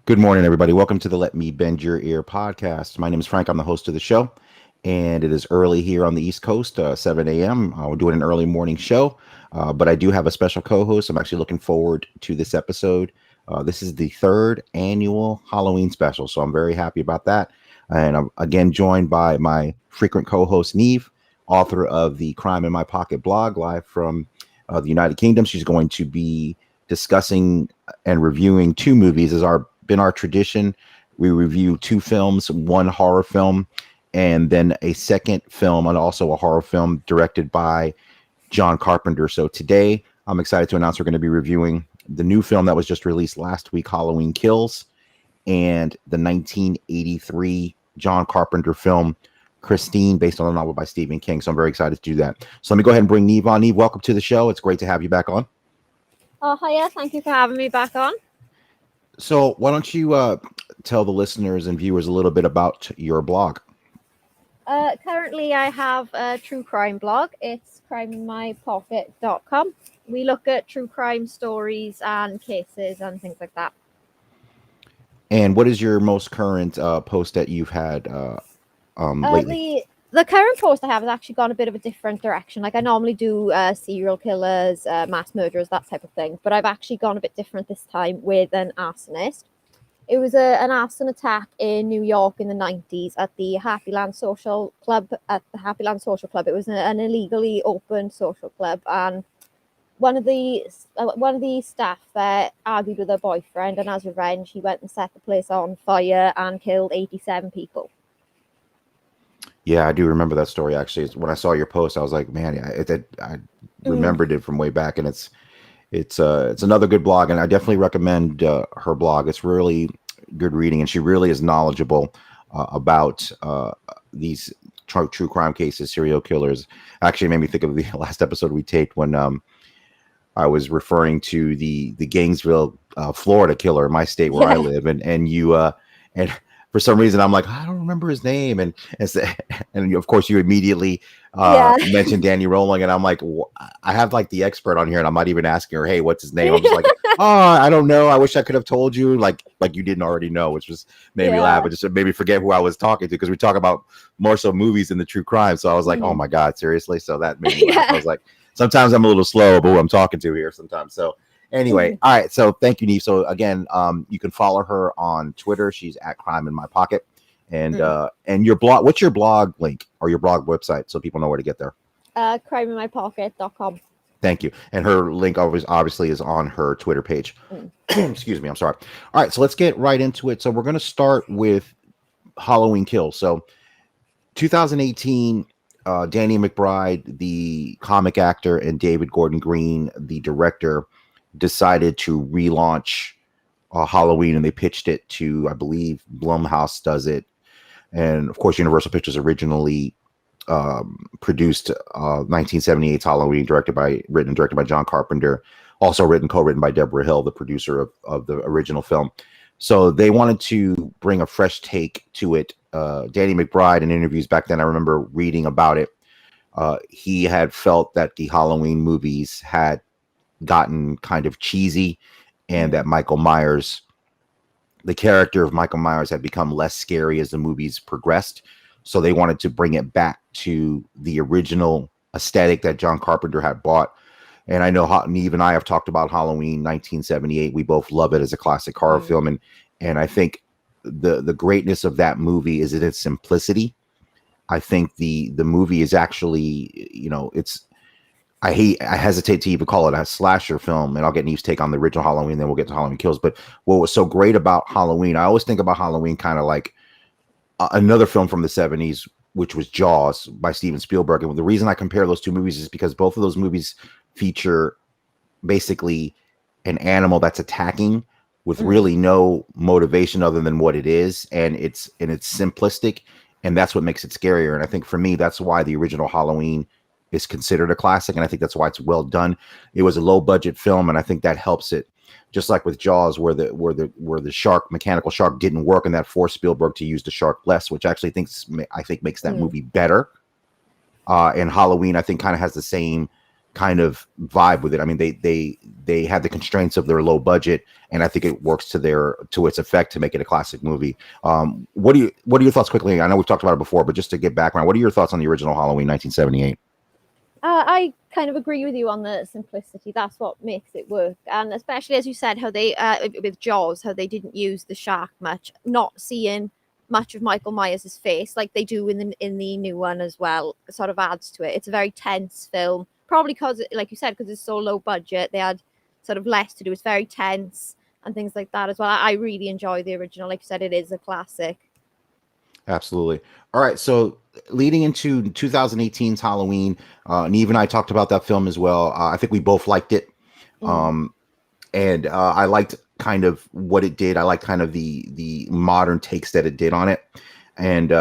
Good morning, everybody. Welcome to the Let Me Bend Your Ear podcast. My name is Frank. I'm the host of the show, and it is early here on the East Coast, 7 a.m. We're doing an early morning show, but I do have a special co-host. I'm actually looking forward to this episode. This is the third annual Halloween special, so I'm very happy about that. And I'm again joined by my frequent co-host, Niamh, author of the Crime in My Pocket blog, live from the United Kingdom. She's going to be discussing and reviewing two movies as been our tradition. We review two films, one horror film, and then a second film, and also a horror film directed by John Carpenter. So today, I'm excited to announce we're going to be reviewing the new film that was just released last week, Halloween Kills, and the 1983 John Carpenter film, Christine, based on a novel by Stephen King. So I'm very excited to do that. So let me go ahead and bring Niamh on. Niamh, welcome to the show. It's great to have you back on. Oh, hiya. Thank you for having me back on. So why don't you tell the listeners and viewers a little bit about your blog? Currently, I have a true crime blog. It's crimeinmypocket.com. We look at true crime stories and cases and things like that. And what is your most current post that you've had lately? The current post I have has actually gone a bit of a different direction. Like I normally do serial killers, mass murderers, that type of thing. But I've actually gone a bit different this time with an arsonist. It was an arson attack in New York in the 90s at the Happyland Social Club. At the Happyland Social Club, it was an illegally open social club, and one of the staff there argued with her boyfriend, and as revenge, he went and set the place on fire and killed 87 people. Yeah, I do remember that story. Actually, when I saw your post, I was like, man, I remembered it from way back, and it's another good blog, and I definitely recommend her blog. It's really good reading, and she really is knowledgeable about these true crime cases, serial killers. Actually, it made me think of the last episode we taped when I was referring to the Gainesville, Florida killer in my state where I live, and you and for some reason I'm like, I don't remember his name, and of course you immediately mentioned Danny Rowling, and I'm like, I have like the expert on here, and I'm not even asking her, hey, what's his name? I'm just like, oh, I don't know. I wish I could have told you, like you didn't already know, which just made me laugh. It just made me forget who I was talking to, because we talk about more so movies than the true crime. So I was like, oh my God, seriously? So that made me laugh. I was like, sometimes I'm a little slow about who I'm talking to here sometimes. So anyway, all right. So thank you, Niamh. So again, you can follow her on Twitter. She's at Crime in My Pocket. And your blog, what's your blog link or your blog website so people know where to get there? Crimeinmypocket.com. Thank you. And her link obviously is on her Twitter page. Excuse me. I'm sorry. All right. So let's get right into it. So we're going to start with Halloween Kills. So 2018, Danny McBride, the comic actor, and David Gordon Green, the director, decided to relaunch Halloween, and they pitched it to, I believe, Blumhouse does it. And of course, Universal Pictures originally produced 1978's Halloween, written and directed by John Carpenter, also co-written by Deborah Hill, the producer of the original film. So they wanted to bring a fresh take to it. Danny McBride, in interviews back then, I remember reading about it. He had felt that the Halloween movies had gotten kind of cheesy, and that the character of Michael Myers had become less scary as the movies progressed. So they wanted to bring it back to the original aesthetic that John Carpenter had bought. And I know Niamh and I have talked about Halloween 1978. We both love it as a classic horror film. And I think the greatness of that movie is in its simplicity. I think the movie is actually, I hesitate to even call it a slasher film, and I'll get Niamh's take on the original Halloween, then we'll get to Halloween Kills. But what was so great about Halloween, I always think about Halloween kind of like another film from the 70s, which was Jaws by Steven Spielberg. And the reason I compare those two movies is because both of those movies feature basically an animal that's attacking with really no motivation other than what it is, and it's simplistic, and that's what makes it scarier. And I think for me, that's why the original Halloween is considered a classic, and I think that's why it's well done. It was a low budget film, and I think that helps it. Just like with Jaws, where the mechanical shark didn't work, and that forced Spielberg to use the shark less, which I think makes that movie better. And Halloween, I think, kind of has the same kind of vibe with it. I mean, they had the constraints of their low budget, and I think it works to its effect to make it a classic movie. What are your thoughts quickly? I know we've talked about it before, but just to get background, what are your thoughts on the original Halloween 1978? I kind of agree with you on the simplicity. That's what makes it work, and especially as you said, how they with Jaws, how they didn't use the shark much, not seeing much of Michael Myers' face like they do in the new one as well. Sort of adds to it. It's a very tense film, probably because, like you said, because it's so low budget, they had sort of less to do. It's very tense and things like that as well. I really enjoy the original. Like you said, it is a classic. Absolutely. All right. So leading into 2018's Halloween, Niamh and I talked about that film as well. I think we both liked it. And I liked kind of what it did. I like kind of the modern takes that it did on it. And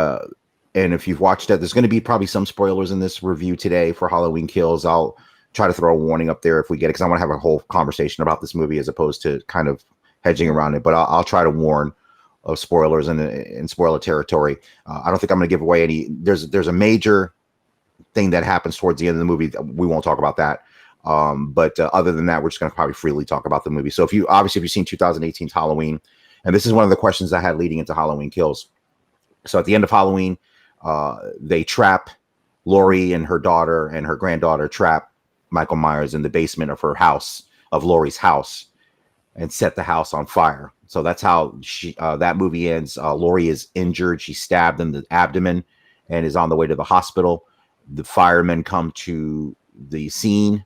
if you've watched it, there's going to be probably some spoilers in this review today for Halloween Kills. I'll try to throw a warning up there if we get it, because I want to have a whole conversation about this movie as opposed to kind of hedging around it. But I'll try to warn of spoilers in spoiler territory. I don't think I'm going to give away any. There's a major thing that happens towards the end of the movie. We won't talk about that. But other than that, we're just going to probably freely talk about the movie. So if you've seen 2018's Halloween, and this is one of the questions I had leading into Halloween Kills. So at the end of Halloween, they trap Laurie and her daughter and her granddaughter, trap Michael Myers in the basement of her house, of Laurie's house, and set the house on fire. So that's how that movie ends. Laurie is injured. She's stabbed in the abdomen and is on the way to the hospital. The firemen come to the scene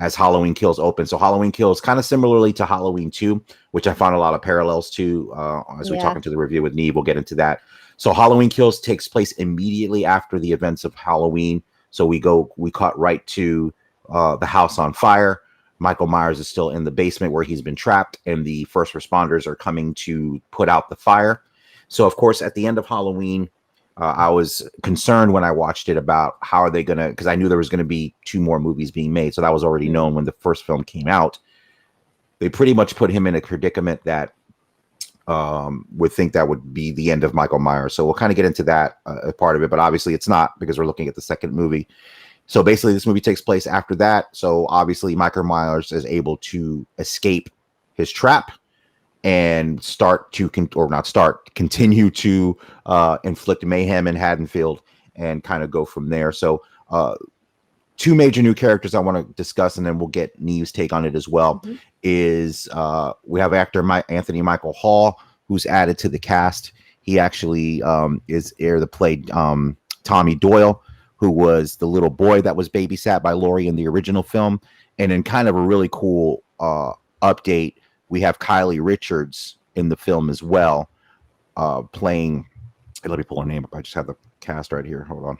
as Halloween Kills open. So Halloween Kills, kind of similarly to Halloween 2, which I found a lot of parallels to as we talk into the review with Niamh. We'll get into that. So Halloween Kills takes place immediately after the events of Halloween. So we cut right to the house on fire. Michael Myers is still in the basement where he's been trapped, and the first responders are coming to put out the fire. So, of course, at the end of Halloween, I was concerned when I watched it about how are they going to, because I knew there was going to be 2 more movies being made. So that was already known when the first film came out. They pretty much put him in a predicament that would think that would be the end of Michael Myers. So we'll kind of get into that part of it, but obviously it's not, because we're looking at the second movie. So basically, this movie takes place after that. So obviously, Michael Myers is able to escape his trap and continue to inflict mayhem in Haddonfield and kind of go from there. So 2 major new characters I want to discuss, and then we'll get Niamh's take on it as well. Is we have actor Anthony Michael Hall, who's added to the cast. He actually played Tommy Doyle, who was the little boy that was babysat by Laurie in the original film. And in kind of a really cool update, we have Kylie Richards in the film as well, playing. Let me pull her name up. I just have the cast right here. Hold on.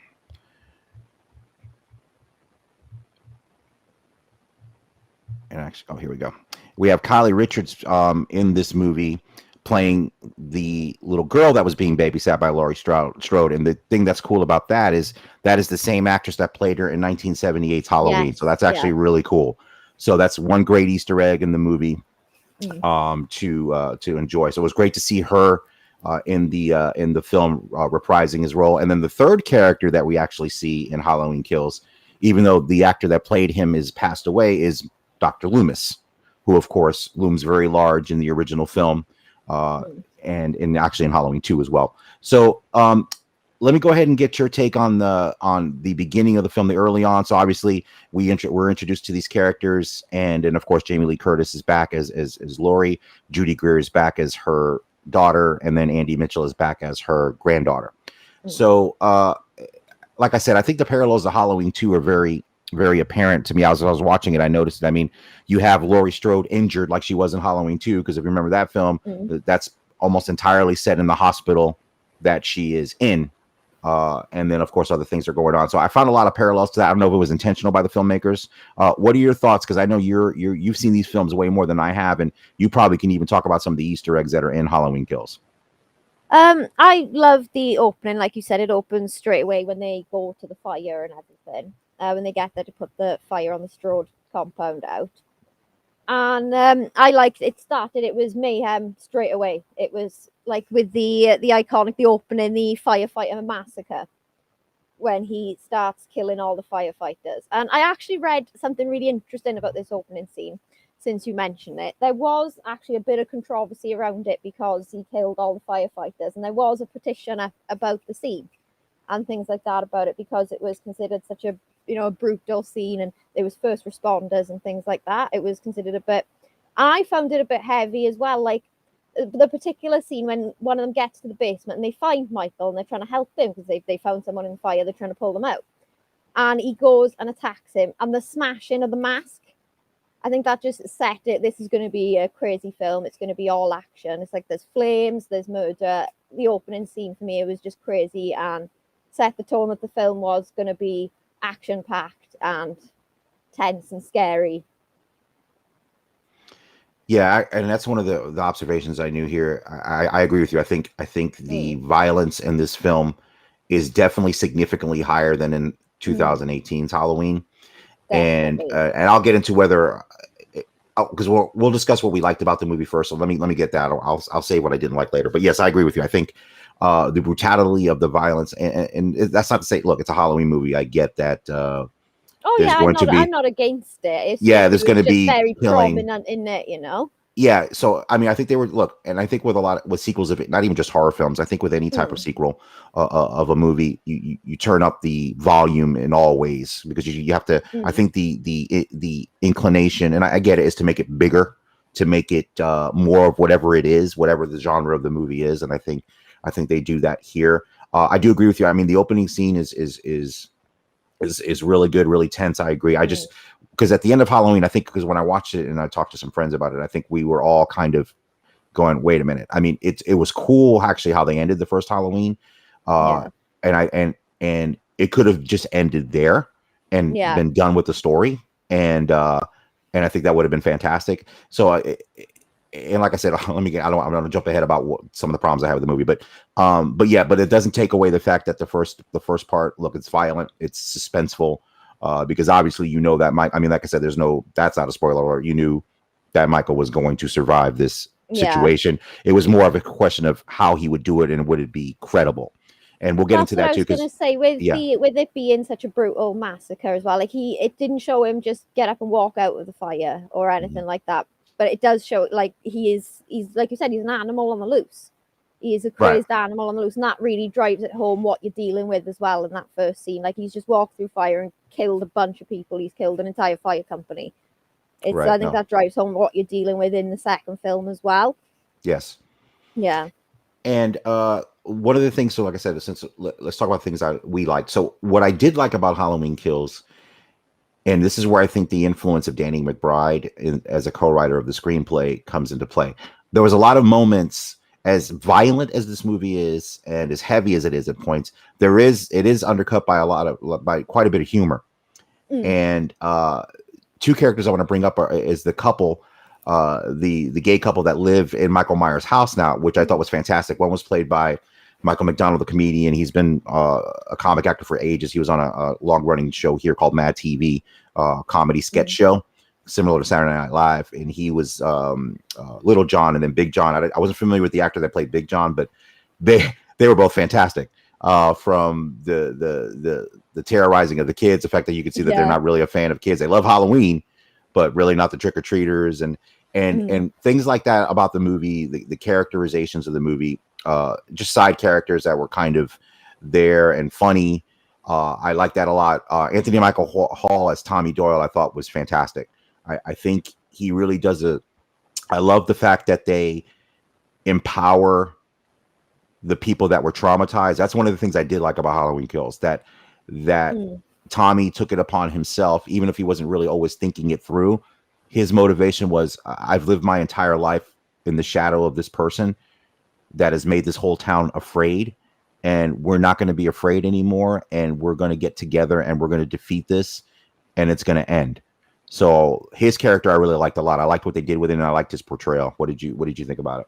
And actually, here we go. We have Kylie Richards in this movie playing the little girl that was being babysat by Laurie Strode. And the thing that's cool about that is the same actress that played her in 1978's Halloween. Yes, so that's actually really cool. So that's one great Easter egg in the movie to enjoy. So it was great to see her in the film reprising his role. And then the third character that we actually see in Halloween Kills, even though the actor that played him is passed away, is Dr. Loomis, who of course looms very large in the original film. And actually in Halloween 2 as well. So let me go ahead and get your take on the beginning of the film, the early on. So obviously we're introduced to these characters, and of course Jamie Lee Curtis is back as Laurie, Judy Greer is back as her daughter, and then Andy Mitchell is back as her granddaughter. So like I said, I think the parallels to Halloween 2 are very, very apparent to me. As I was watching it, I noticed it. I mean, you have Laurie Strode injured like she was in Halloween 2, because if you remember that film, that's almost entirely set in the hospital that she is in. And then, of course, other things are going on. So I found a lot of parallels to that. I don't know if it was intentional by the filmmakers. What are your thoughts? Because I know you've seen these films way more than I have, and you probably can even talk about some of the Easter eggs that are in Halloween Kills. I love the opening. Like you said, it opens straight away when they go to the fire and everything. When they get there to put the fire on the Strode compound out. And I liked it. Started, it was mayhem straight away. It was like with the iconic, the opening, the firefighter massacre. when he starts killing all the firefighters. And I actually read something really interesting about this opening scene. Since you mentioned it, there was actually a bit of controversy around it because he killed all the firefighters, and there was a petition about the scene and things like that about it because it was considered such a a brutal scene, and there was first responders and things like that. It was considered a bit. I found it a bit heavy as well, like the particular scene when one of them gets to the basement and they find Michael and they're trying to help him because they found someone in the fire. They're trying to pull them out, and he goes and attacks him, and the smashing of the mask. I think that just set it. This is going to be a crazy film. It's going to be all action. It's like there's flames, there's murder. The opening scene for me, it was just crazy and set the tone that the film was going to be action-packed and tense and scary. Yeah, and that's one of the observations I knew here. I agree with you. I think the violence in this film is definitely significantly higher than in 2018's Halloween. Definitely. And I'll get into whether, because we'll discuss what we liked about the movie first. So let me get that. I'll say what I didn't like later. But yes, I agree with you. I think the brutality of the violence, and that's not to say, look, it's a Halloween movie. I get that. I'm not against it. There's going to be very prominent in it, Yeah, so I mean, I think they were and I think with sequels of it, not even just horror films. I think with any type of sequel of a movie, you turn up the volume in all ways because you have to. I think the inclination, and I get it, is to make it bigger, to make it more of whatever it is, whatever the genre of the movie is, and I think they do that here. I do agree with you. I mean, the opening scene is really good, really tense. I agree. I just. Because at the end of Halloween, I think, because when I watched it and I talked to some friends about it, I think we were all kind of going, "Wait a minute." I mean, it was cool actually how they ended the first Halloween, and it could have just ended there and been done with the story, and I think that would have been fantastic. So, and like I said, I'm going to jump ahead about some of the problems I have with the movie, but it doesn't take away the fact that the first part, look, it's violent, it's suspenseful. Because obviously that Mike. I mean, like I said, that's not a spoiler alert. You knew that Michael was going to survive this situation. It was more of a question of how he would do it and would it be credible. And we'll get into that too. I was going to say with it being such a brutal massacre as well. Like it didn't show him just get up and walk out of the fire or anything like that. But it does show like he's like you said, he's an animal on the loose. He is a crazed animal on the loose, and that really drives it home what you're dealing with as well in that first scene. Like he's just walked through fire and killed a bunch of people. He's killed an entire fire company. I think that drives home what you're dealing with in the second film as well. Yes. Yeah. And one of the things, so like I said, let's talk about things that we liked. So what I did like about Halloween Kills, and this is where I think the influence of Danny McBride as a co-writer of the screenplay comes into play. There was a lot of moments. As violent as this movie is, and as heavy as it is at points, it is undercut by quite a bit of humor. And two characters I want to bring up is the couple, the gay couple that live in Michael Myers' house now, which I thought was fantastic. One was played by Michael McDonald, the comedian. He's been a comic actor for ages. He was on a long-running show here called Mad TV, comedy sketch show, similar to Saturday Night Live, and he was Little John and then Big John. I wasn't familiar with the actor that played Big John, but they were both fantastic. From the terrorizing of the kids, the fact that you can see that they're not really a fan of kids. They love Halloween, but really not the trick-or-treaters and things like that about the movie, the characterizations of the movie, just side characters that were kind of there and funny. I like that a lot. Anthony Michael Hall as Tommy Doyle, I thought was fantastic. I think he really does I love the fact that they empower the people that were traumatized. That's one of the things I did like about Halloween Kills, that Tommy took it upon himself, even if he wasn't really always thinking it through. His motivation was, I've lived my entire life in the shadow of this person that has made this whole town afraid, and we're not going to be afraid anymore, and we're going to get together and we're going to defeat this, and it's going to end. So his character I really liked a lot. I liked what they did with it, and I liked his portrayal. What did you think about it?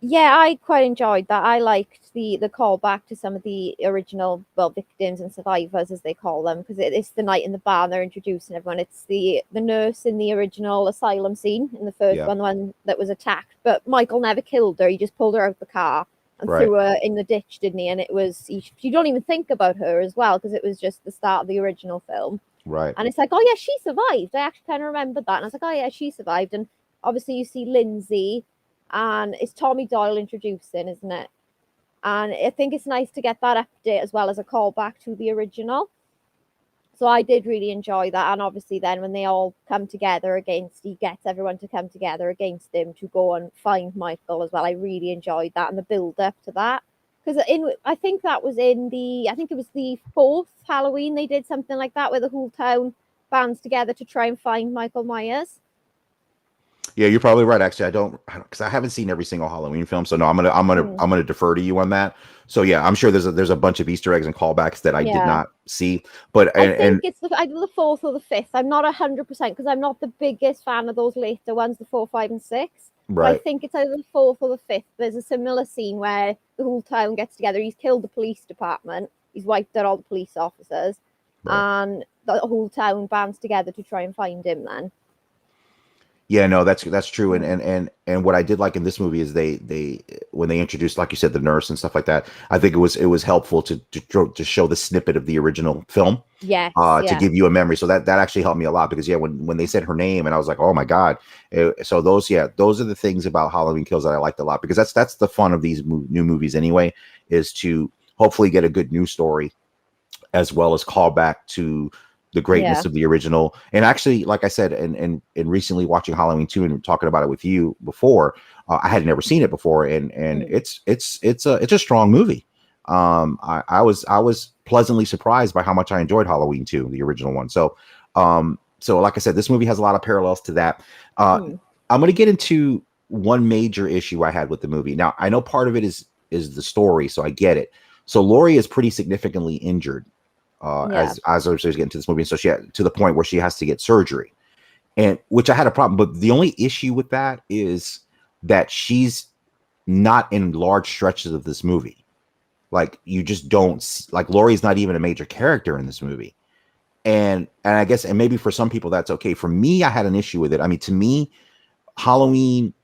Yeah, I quite enjoyed that. I liked the callback to some of the original victims and survivors, as they call them, because it's the night in the bar and they're introducing everyone. It's the nurse in the original asylum scene in the first one, the one that was attacked. But Michael never killed her. He just pulled her out of the car and Right. threw her in the ditch, didn't he? And it was you don't even think about her as well because it was just the start of the original film. Right. And it's like, oh yeah, she survived. I actually kind of remembered that, and I was like, oh yeah, she survived. And obviously, you see Lindsay, and it's Tommy Doyle introducing, isn't it? And I think it's nice to get that update as well as a callback to the original. So I did really enjoy that. And obviously then when they all come together against, he gets everyone to come together against him to go and find Michael as well. I really enjoyed that and the build up to that. Because I think that was I think it was the 4th Halloween, they did something like that where the whole town bands together to try and find Michael Myers. Yeah, you're probably right. Actually, I don't, because I haven't seen every single Halloween film. So no, I'm gonna defer to you on that. So yeah, I'm sure there's a bunch of Easter eggs and callbacks that I did not see. But I think it's either the 4th or the 5th. I'm not 100% because I'm not the biggest fan of those later ones, the 4, 5, and 6. Right. But I think it's either the 4th or the 5th. There's a similar scene where the whole town gets together. He's killed the police department. He's wiped out all the police officers, and the whole town bands together to try and find him. Then. Yeah, no, that's true. And what I did like in this movie is they when they introduced, like you said, the nurse and stuff like that, I think it was helpful to show the snippet of the original film. Yes. To give you a memory. So that actually helped me a lot because when they said her name and I was like, oh my God. So those are the things about Halloween Kills that I liked a lot because that's the fun of these new movies anyway, is to hopefully get a good news story as well as call back to the greatness of the original. And actually, like I said, and recently watching Halloween 2 and talking about it with you before, I had never seen it before, and it's a strong movie. I was pleasantly surprised by how much I enjoyed Halloween 2, the original one. So like I said, this movie has a lot of parallels to that. I'm going to get into one major issue I had with the movie. Now, I know part of it is the story, so I get it. So Laurie is pretty significantly injured. As I was getting into this movie, and so she had to the point where she has to get surgery, and which I had a problem. But the only issue with that is that she's not in large stretches of this movie. Like you just don't like Laurie's not even a major character in this movie, and I guess and maybe for some people that's okay. For me, I had an issue with it. I mean, to me, Halloween,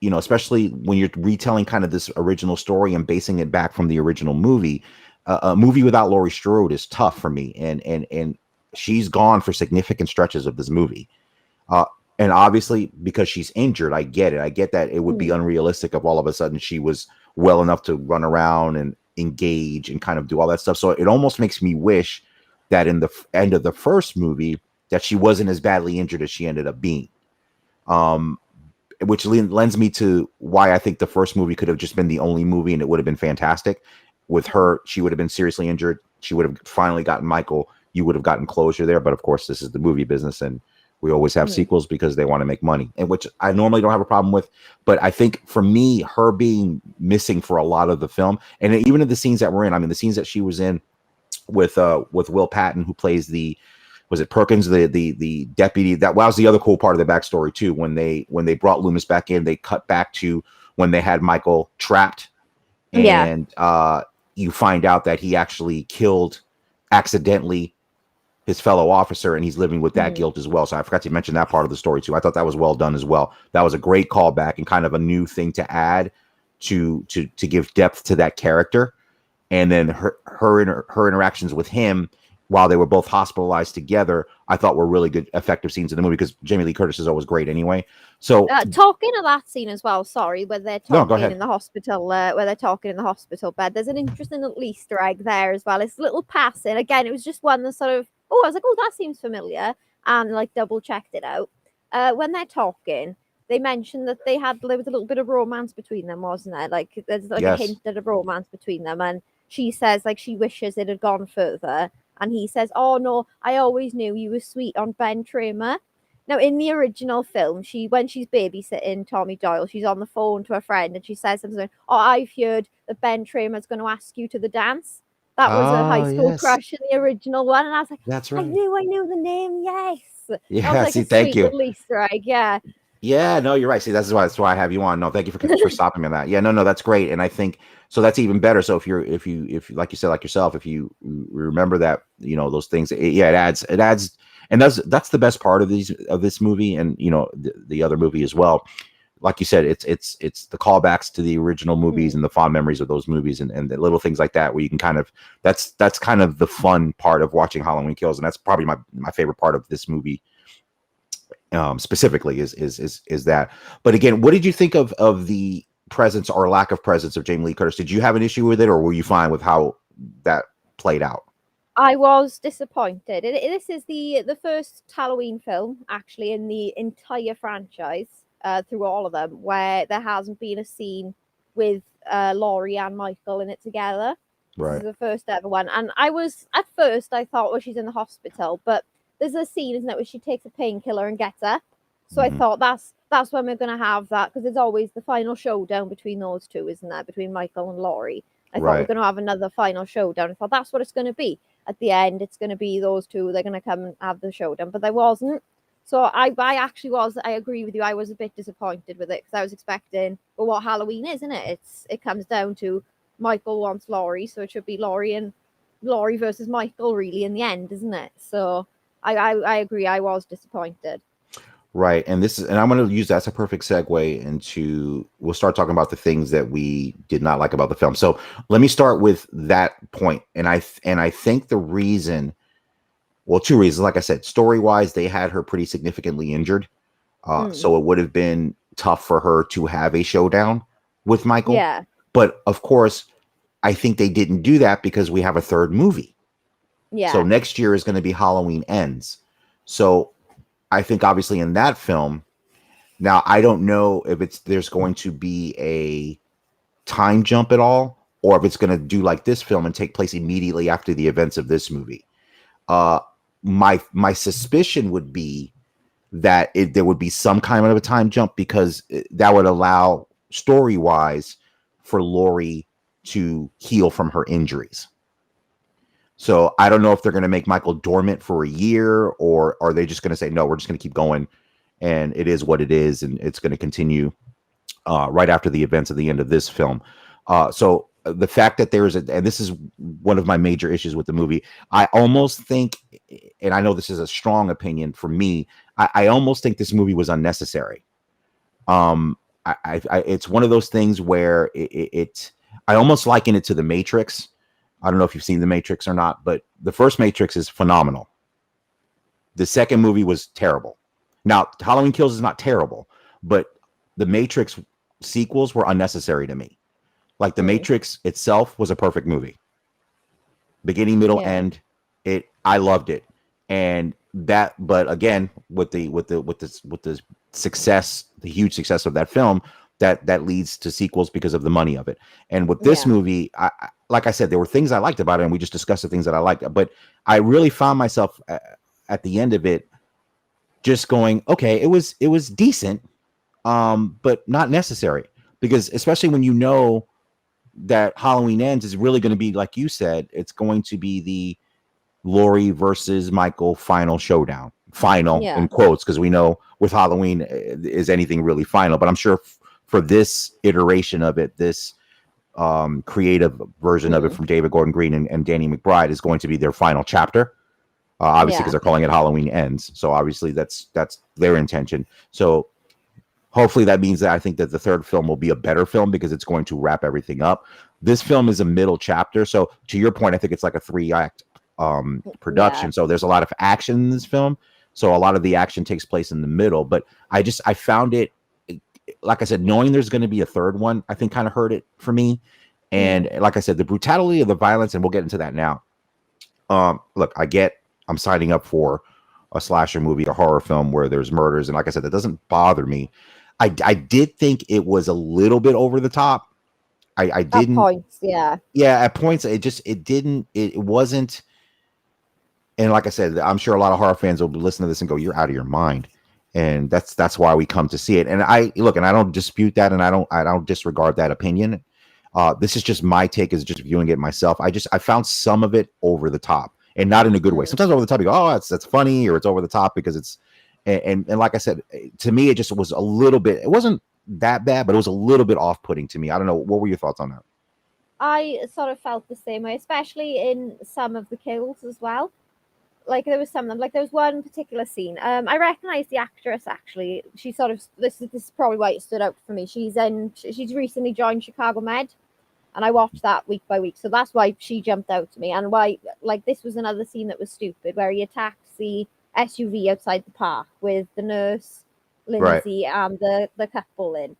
especially when you're retelling kind of this original story and basing it back from the original movie. A movie without Laurie Strode is tough for me, and she's gone for significant stretches of this movie, and obviously because she's injured, I get it. I get that it would be unrealistic if all of a sudden she was well enough to run around and engage and kind of do all that stuff. So it almost makes me wish that in the end of the first movie that she wasn't as badly injured as she ended up being, which lends me to why I think the first movie could have just been the only movie and it would have been fantastic. With her, she would have been seriously injured. She would have finally gotten Michael. You would have gotten closure there. But of course, this is the movie business, and we always have sequels because they want to make money, and which I normally don't have a problem with. But I think for me, her being missing for a lot of the film, and even in the scenes that we're in, I mean, the scenes that she was in with Will Patton, who plays was it Perkins, the deputy? That was the other cool part of the backstory too. When they brought Loomis back in, they cut back to when they had Michael trapped, and you find out that he actually killed accidentally his fellow officer, and he's living with that guilt as well. So I forgot to mention that part of the story too. I thought that was well done as well. That was a great callback and kind of a new thing to add to give depth to that character. And then her interactions with him while they were both hospitalized together, I thought were really good, effective scenes in the movie because Jamie Lee Curtis is always great anyway. So talking of that scene as well, sorry, where they're talking in the hospital, bed. There's an interesting little Easter egg there as well. It's a little passing. Again, it was just one that sort of, I was like, oh, that seems familiar, and like double checked it out. When they're talking, they mentioned that there was a little bit of romance between them, wasn't there? Like there's like a hint at a romance between them, and she says like she wishes it had gone further. And he says, oh, no, I always knew you were sweet on Ben Tramer. Now, in the original film, when she's babysitting Tommy Doyle, she's on the phone to her friend and she says something, oh, I've heard that Ben Tramer's going to ask you to the dance. That was a high school crush in the original one. And I was like, that's right. I knew the name, yes. Yeah, like see, thank you. Easter egg, yeah. Yeah, no, you're right. See, that's why I have you on. No, thank you for stopping me on that. Yeah, no, that's great. And I think so that's even better. So if like you said, like yourself, if you remember that, those things, it adds, and that's the best part of this movie, and the other movie as well. like you said, it's the callbacks to the original movies and the fond memories of those movies and the little things like that where you can kind of that's kind of the fun part of watching Halloween Kills, and that's probably my favorite part of this movie specifically is that. But again, what did you think of the presence or lack of presence of Jamie Lee Curtis? Did you have an issue with it, or were you fine with how that played out? I was disappointed. This is the first Halloween film actually in the entire franchise, through all of them, where there hasn't been a scene with Laurie and Michael in it together. Right. This is the first ever one, and I thought, well, she's in the hospital, but there's a scene, isn't it, where she takes a painkiller and gets up. So I thought that's when we're going to have that, because it's always the final showdown between those two, isn't there, between Michael and Laurie. I thought we're going to have another final showdown. I thought that's what it's going to be. At the end, it's going to be those two. They're going to come and have the showdown, but there wasn't. So I actually was. I agree with you. I was a bit disappointed with it because I was expecting, well, what Halloween is, isn't it? It comes down to Michael wants Laurie, so it should be Laurie versus Michael, really, in the end, isn't it? So I agree. I was disappointed. Right. And I'm going to use that's a perfect segue into, we'll start talking about the things that we did not like about the film. So let me start with that point. And I think the reason, well, two reasons, like I said, story wise, they had her pretty significantly injured. So it would have been tough for her to have a showdown with Michael. Yeah. But of course, I think they didn't do that because we have a third movie. Yeah. So next year is going to be Halloween Ends. So I think obviously in that film, now I don't know if there's going to be a time jump at all, or if it's going to do like this film and take place immediately after the events of this movie. My suspicion would be that there would be some kind of a time jump, because that would allow story-wise for Laurie to heal from her injuries. So I don't know if they're going to make Michael dormant for a year, or are they just going to say, no, we're just going to keep going and it is what it is. And it's going to continue right after the events of the end of this film. So the fact that and this is one of my major issues with the movie, I almost think, and I know this is a strong opinion for me, I almost think this movie was unnecessary. It's one of those things where I almost liken it to The Matrix. I don't know if you've seen The Matrix or not, but the first Matrix is phenomenal. The second movie was terrible. Now, Halloween Kills is not terrible, but the Matrix sequels were unnecessary to me. Like The Matrix itself was a perfect movie. Beginning, middle, end. I loved it. And that, but again, with the success, the huge success of that film, that leads to sequels because of the money of it. And with this movie, like I said, there were things I liked about it, and we just discussed the things that I liked. But I really found myself at the end of it just going, okay, it was decent, but not necessary. Because especially when you know that Halloween Ends is really going to be, like you said, it's going to be the Laurie versus Michael final showdown. Final in quotes, because we know with Halloween, is anything really final? But I'm sure for this iteration of it, this creative version of it from David Gordon Green and Danny McBride is going to be their final chapter. Obviously, because they're calling it Halloween Ends. So obviously that's their intention. So hopefully that means that I think that the third film will be a better film, because it's going to wrap everything up. This film is a middle chapter. So to your point, I think it's like a 3-act production. So there's a lot of action in this film. So a lot of the action takes place in the middle. But I found it, like I said, knowing there's going to be a third one, I think kind of hurt it for me. And like I said, the brutality of the violence, and we'll get into that now. Look, I'm signing up for a slasher movie, a horror film where there's murders. And like I said, that doesn't bother me. I did think it was a little bit over the top. I didn't. At points, yeah. Yeah, at points, it wasn't. And like I said, I'm sure a lot of horror fans will listen to this and go, "You're out of your mind." And that's why we come to see it. And I don't dispute that, and I don't disregard that opinion. This is just my take, is just viewing it myself. I found some of it over the top, and not in a good way. Sometimes over the top, you go, "Oh, that's funny," or it's over the top because it's. And like I said, to me, it just was a little bit. It wasn't that bad, but it was a little bit off-putting to me. I don't know. What were your thoughts on that? I sort of felt the same way, especially in some of the kills as well. like there was some of them. Like there was one particular scene. I recognized the actress actually. She sort of this is probably why it stood out for me. She's recently joined Chicago Med, and I watched that week by week. So that's why she jumped out to me, and why like this was another scene that was stupid, where he attacks the SUV outside the park with the nurse, Lindsay, and the couple in.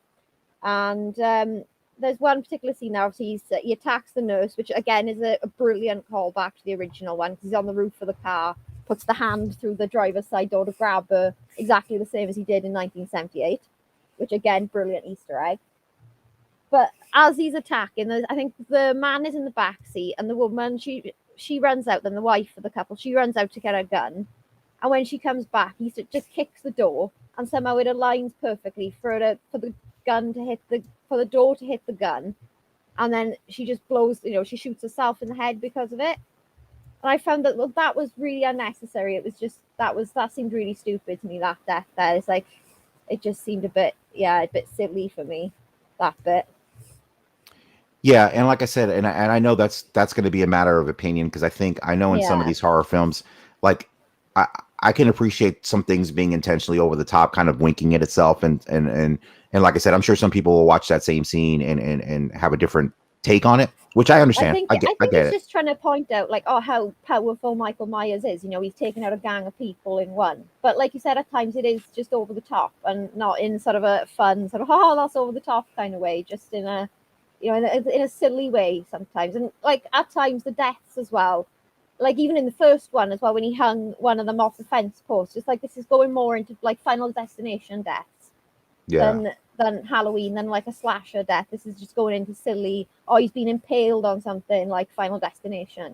And there's one particular scene there. Obviously, he attacks the nurse, which again is a brilliant callback to the original one, because he's on the roof of the car, puts the hand through the driver's side door to grab her, exactly the same as he did in 1978, which again, brilliant Easter egg. But as he's attacking, I think the man is in the back seat, and the woman she runs out. Then the wife of the couple, she runs out to get her gun, and when she comes back, he just kicks the door, and somehow it aligns perfectly for the gun to hit for the door to hit the gun, and then she just blows. She shoots herself in the head because of it. And I found that was really unnecessary. It was just that seemed really stupid to me. That death there, it's like it just seemed a bit silly for me. That bit. Yeah, and like I said, and I know that's going to be a matter of opinion, because I know in some of these horror films, like I can appreciate some things being intentionally over the top, kind of winking at itself, and like I said, I'm sure some people will watch that same scene and have a different take on it, which I understand. I think it's just trying to point out like, how powerful Michael Myers is. He's taken out a gang of people in one. But like you said, at times it is just over the top, and not in sort of a fun sort of that's over the top kind of way, just in a in a silly way sometimes. And like at times the deaths as well, like even in the first one as well, when he hung one of them off the fence post, just like this is going more into like Final Destination deaths than Halloween, than like a slasher death. This is just going into silly, he's been impaled on something like Final Destination,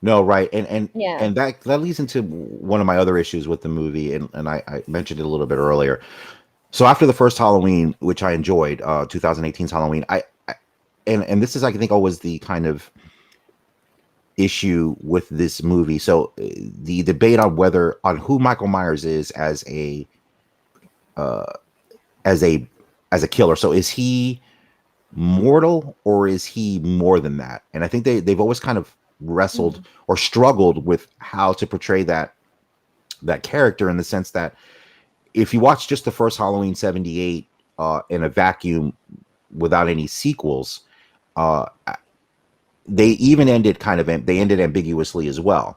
No, right. And that leads into one of my other issues with the movie, and I mentioned it a little bit earlier. So after the first Halloween, which I enjoyed, 2018's Halloween, and this is, I think, always the kind of issue with this movie. So the debate on who Michael Myers is as a killer. So is he mortal, or is he more than that? And I think they've always kind of wrestled or struggled with how to portray that character, in the sense that if you watch just the first Halloween 78 in a vacuum without any sequels, they even ended ambiguously as well.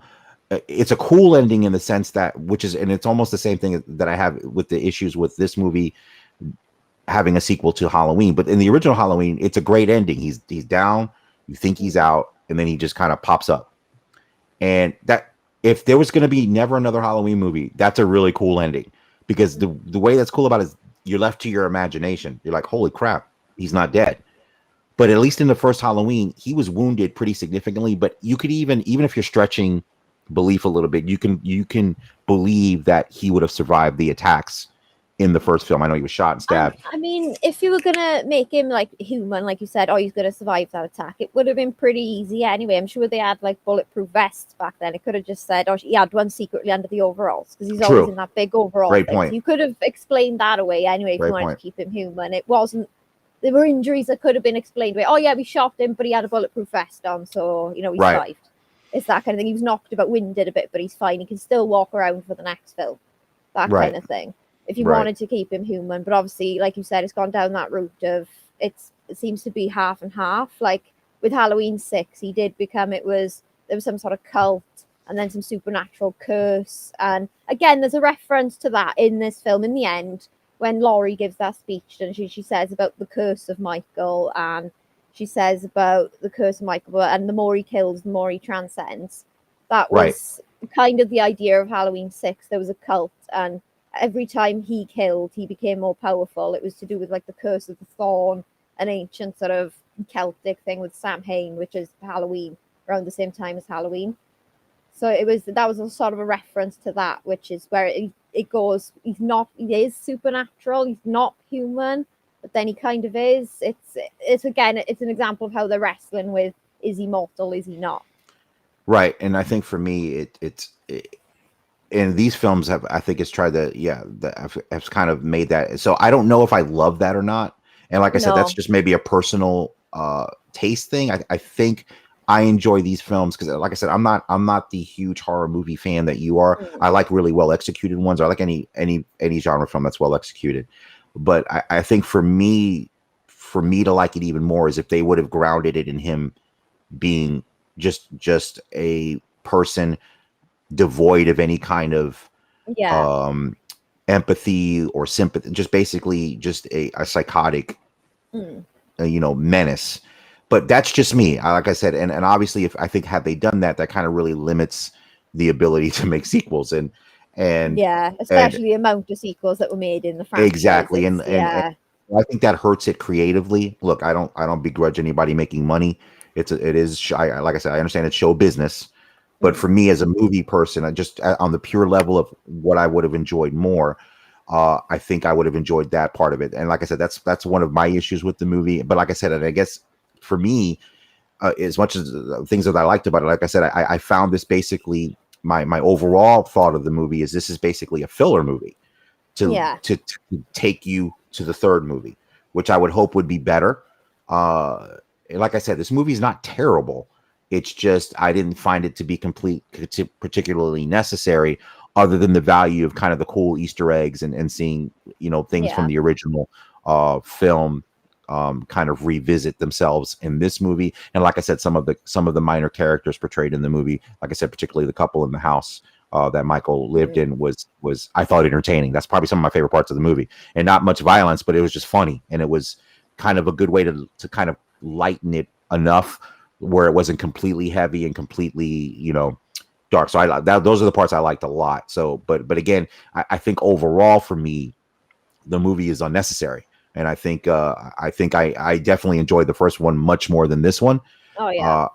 It's a cool ending in the sense that, and it's almost the same thing that I have with the issues with this movie having a sequel to Halloween. But in the original Halloween, it's a great ending. He's down, you think he's out, and then he just kind of pops up. And that, if there was going to be never another Halloween movie, that's a really cool ending, because the way that's cool about it is you're left to your imagination. You're like, holy crap, he's not dead. But at least in the first Halloween, he was wounded pretty significantly. But you could even if you're stretching belief a little bit, you can believe that he would have survived the attacks in the first film. I know he was shot and stabbed. I mean, if you were gonna make him like human, like you said, he's gonna survive that attack, it would have been pretty easy anyway. I'm sure they had like bulletproof vests back then. It could have just said, he had one secretly under the overalls, because he's always in that big overall. Great thing. point. So you could have explained that away anyway if you wanted to keep him human. It wasn't. There were injuries that could have been explained away. We shot him, but he had a bulletproof vest on, so he survived. It's that kind of thing. He was knocked about, winded a bit, but he's fine. He can still walk around for the next film. That kind of thing. If you wanted to keep him human, but obviously, like you said, it's gone down that route of it seems to be half and half. Like with Halloween 6, he did become there was some sort of cult, and then some supernatural curse. And again, there's a reference to that in this film in the end, when Laurie gives that speech, and she says about the curse of Michael, and she says about the curse of Michael, and the more he kills, the more he transcends. That was kind of the idea of Halloween 6. There was a cult, and every time he killed, he became more powerful. It was to do with like the curse of the thorn, an ancient sort of Celtic thing with Samhain, which is Halloween, around the same time as Halloween. So that was a sort of a reference to that, which is where it goes. He is supernatural. He's not human, but then he kind of is. It's an example of how they're wrestling with, is he mortal? Is he not? Right. And I think for me, and these films have tried to, have kind of made that. So I don't know if I love that or not. And like I said, that's just maybe a personal taste thing. I think I enjoy these films because, like I said, I'm not the huge horror movie fan that you are. Mm. I like really well executed ones. I like any genre film that's well executed. But I think for me to like it even more is if they would have grounded it in him being just a person devoid of any kind of Yeah. um empathy or sympathy, just basically just a psychotic Mm. menace. But that's just me. Like I said, and obviously, if I think had they done that, that kind of really limits the ability to make sequels and Yeah, and especially the amount of sequels that were made in the franchise. exactly, and Yeah. I think that hurts it creatively. Look, I don't begrudge anybody making money. It is like I said, I understand it's show business, but Mm. for me as a movie person, I just on the pure level of what I would have enjoyed more. I think I would have enjoyed that part of it. And like I said, that's one of my issues with the movie. But like I said, and I guess for me, as much as things that I liked about it, like I said, I found this basically my overall thought of the movie is this is basically a filler movie Yeah. to take you to the third movie, which I would hope would be better. Like I said, this movie is not terrible. It's just I didn't find it to be particularly necessary, other than the value of kind of the cool Easter eggs and seeing things from Yeah. the original film kind of revisit themselves in this movie. And like I said, some of the minor characters portrayed in the movie, like I said, particularly the couple in the house that Michael lived Mm. in was I thought entertaining. That's probably some of my favorite parts of the movie, and not much violence, but it was just funny, and it was kind of a good way to kind of lighten it enough where it wasn't completely heavy and completely dark. So I like that. Those are the parts I liked a lot. So, but again, I think overall for me, the movie is unnecessary, and I definitely enjoyed the first one much more than this one. Oh yeah. Uh,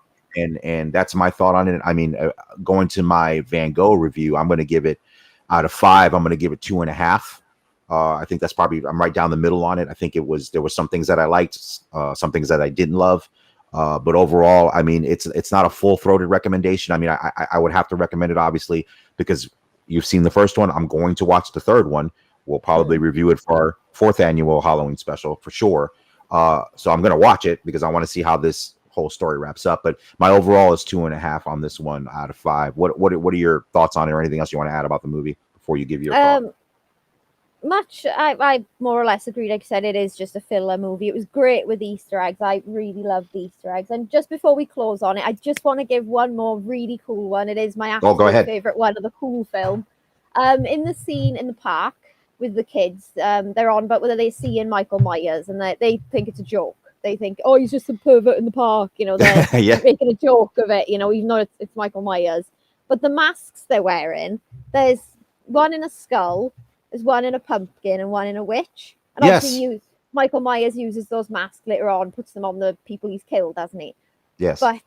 and that's my thought on it. I mean, going to my Van Gogh review, I'm going to give it out of 5. I'm going to give it 2.5. I think that's probably I'm right down the middle on it. I think there was some things that I liked, some things that I didn't love. But overall, I mean, it's not a full throated recommendation. I mean, I would have to recommend it obviously because you've seen the first one. I'm going to watch the third one. We'll probably review it for our 4th annual Halloween special for sure. So I'm going to watch it because I want to see how this whole story wraps up. But my overall is 2.5 on this one out of 5. What are your thoughts on it, or anything else you want to add about the movie before you give your thought? I more or less agree. Like I said, it is just a filler movie. It was great with Easter eggs. I really love the Easter eggs. And just before we close on it, I just want to give one more really cool one. It is my Oh, go absolute ahead. favorite one of the cool film. In the scene in the park with the kids, they're on about whether they see in Michael Myers, and they think it's a joke. They think, oh, he's just a pervert in the park. They're Yeah. making a joke of it. Even though it's Michael Myers. But the masks they're wearing, there's one in a skull, there's one in a pumpkin, and one in a witch. And Yes. obviously, Michael Myers uses those masks later on, puts them on the people he's killed, doesn't he? Yes. But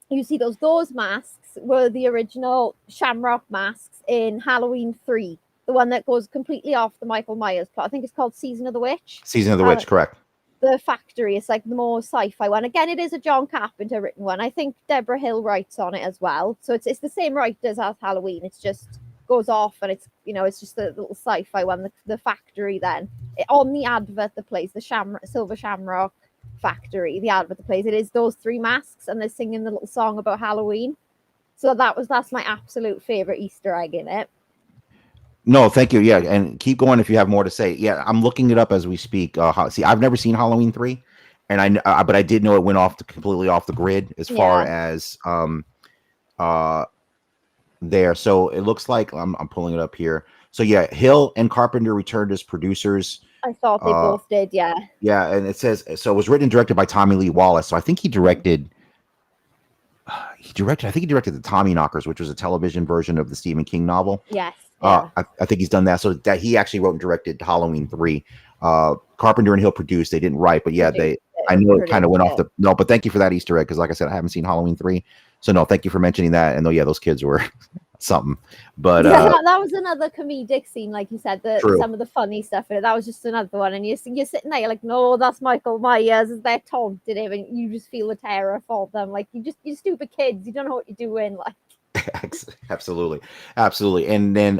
you see, those masks were the original Shamrock masks in Halloween 3, the one that goes completely off the Michael Myers plot. I think it's called Season of the Witch. Season of the Witch, correct. The Factory, it's like the more sci-fi one. Again, it is a John Carpenter written one. I think Deborah Hill writes on it as well. So it's the same writers as Halloween. It's just goes off, and it's just the little sci-fi one, the Factory. Then on the advert that plays the Silver Shamrock Factory, the advert that plays, it is those 3 masks, and they're singing the little song about Halloween. So that's my absolute favorite Easter egg in it. No, thank you. Yeah, and keep going if you have more to say. Yeah, I'm looking it up as we speak. See, I've never seen Halloween 3, and but I did know it went completely off the grid as far as there. So it looks like I'm pulling it up here. So yeah, Hill and Carpenter returned as producers. I thought they both did. Yeah. Yeah, and it says so. It was written and directed by Tommy Lee Wallace. So I think he directed. I think he directed the Tommy Knockers, which was a television version of the Stephen King novel. Yes. Yeah. I think he's done that. So that he actually wrote and directed Halloween 3. Carpenter and Hill produced. They didn't write, but yeah, I know it kind of went off the. No, but thank you for that Easter egg because, like I said, I haven't seen Halloween 3. So no, thank you for mentioning that. And those kids were something. But that was another comedic scene, like you said. Some of the funny stuff in it. That was just another one, and you're sitting there, you're like, no, that's Michael Myers. They're taunting him, and you just feel the terror for them. Like you're stupid kids. You don't know what you're doing. Like Absolutely, absolutely. And then,